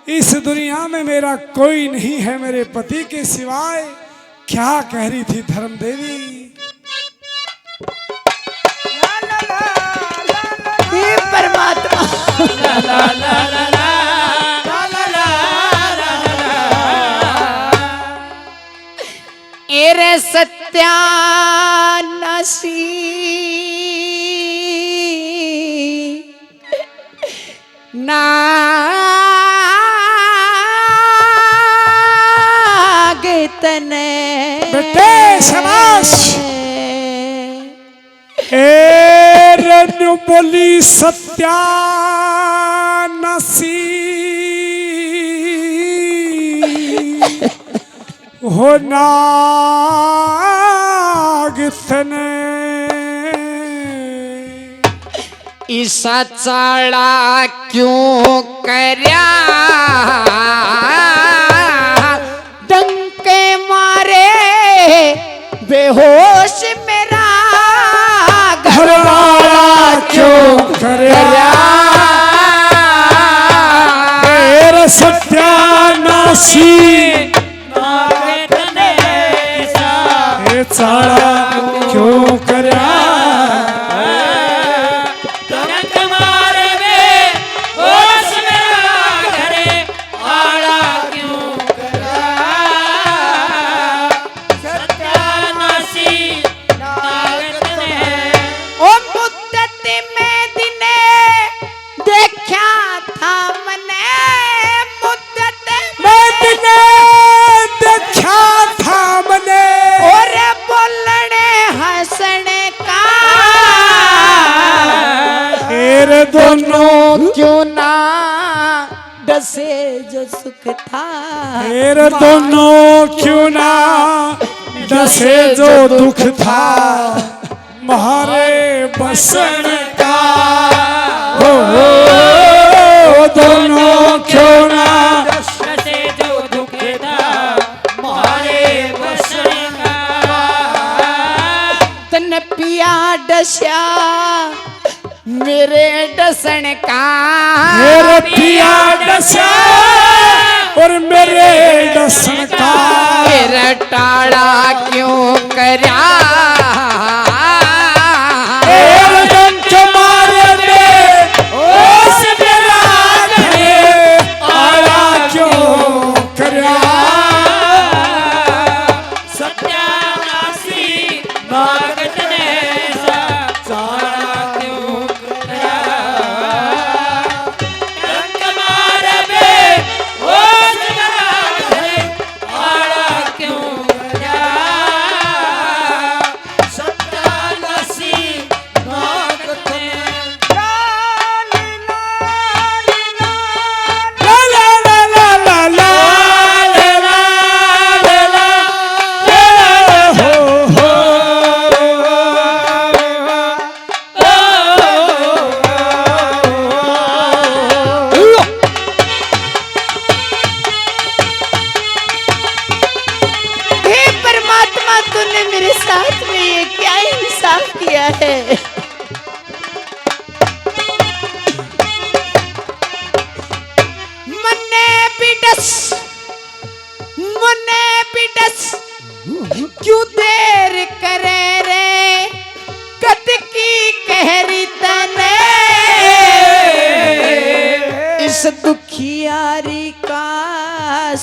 इस दुनिया में मेरा कोई नहीं है मेरे पति के सिवाय। क्या कह रही थी धर्म देवी। हे परमात्मा, एरे सत्यानाशी शाबाश ए रनु बोली सत्यानासी हो नागथने ईसा चाड़ा क्यों करया डंके मारे बेहोश मेरा घरवाला क्यों करया तेरा सत्यानासी ए चाड़ा क्यों करया ओ मुद्दत में दिने देखा था मने मुद्दत मैं दिने देखा था मने और बोलने हंसने का तेरे दोनों क्यों ना डसे जो सुख था तेरे दोनों क्यों ना डसे जो दुख था महारे बसन का हो दोनों क्यों ना डसे जो दुख था मारे बसन का तन पिया डस्या मेरे डसन का मेरे पिया डसा और मेरे डसन का मेरा टाड़ा क्यों करया तेरे डंक मारे में ओस मेरा घरे आया क्यों करया सत्यानासी नागत ने सा चाड़ा क्यों करया डंक मारे बे ओस मेरा घरे आड़ा क्यों करया सत्यानासी नागत ने ला ला ला ला ला ला ला ला ला हो हो हे परमात्मा तूने मेरे साथ में ये क्या इंसाफ किया है मने बिडस क्यों देर करे रे कद की कहरी तने इस दुखियारी का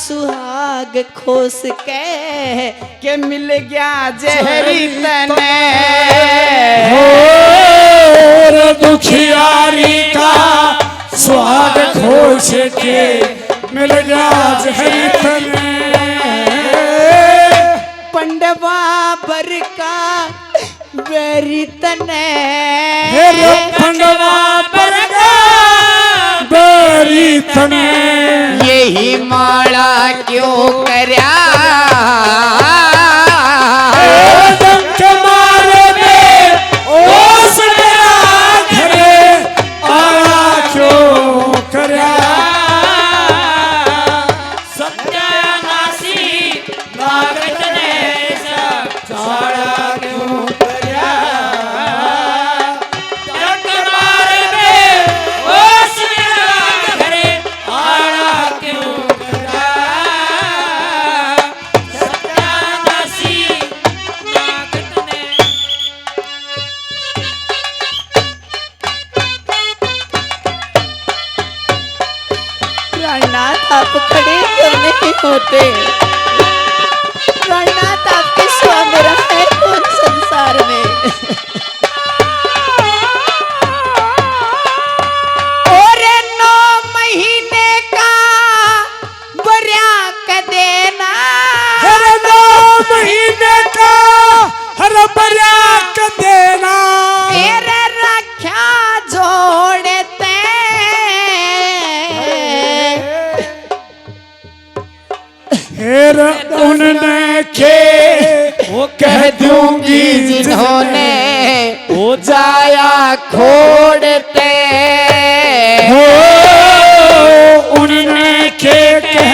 सुहाग खोस के मिल गया जहरी तने और दुखियारी का स्वाद खोज के मिल गया जहरी तने पंडवा बर का बेरी तने हेरे पंडवा बरगा बेरी तने यही माड़ा क्यों करया डंक मारे में ओस मेरा घरे आया क्यों करया सत्यानासी नागत ने सा चाड़ा क्यों करया डंक मारे बे ओस मेरा घरे आड़ा क्यों करया सत्यानासी नागत ने प्राणनाथ आप खड़े क्यों नहीं होते प्राणनाथ आपके सिवा मेरा है कौन संसार में और 9 महीने का बर्या का देना हेरे 9 महीने का कह दूंगी जिन्होंने ओ जाया खोड़ते हो उन्हें के कह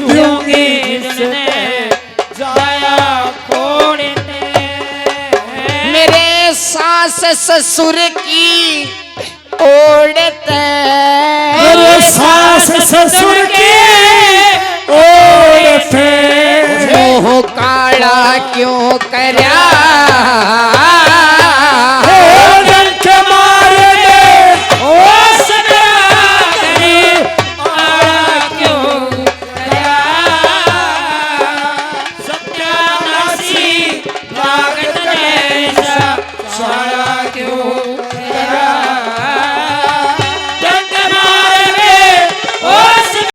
दूंगी जिसने जाया खोड़ते। मेरे सास ससुर की ओढ़ते मेरे सास ससुर के ओढ़ते मोह काड़ा क्यों करया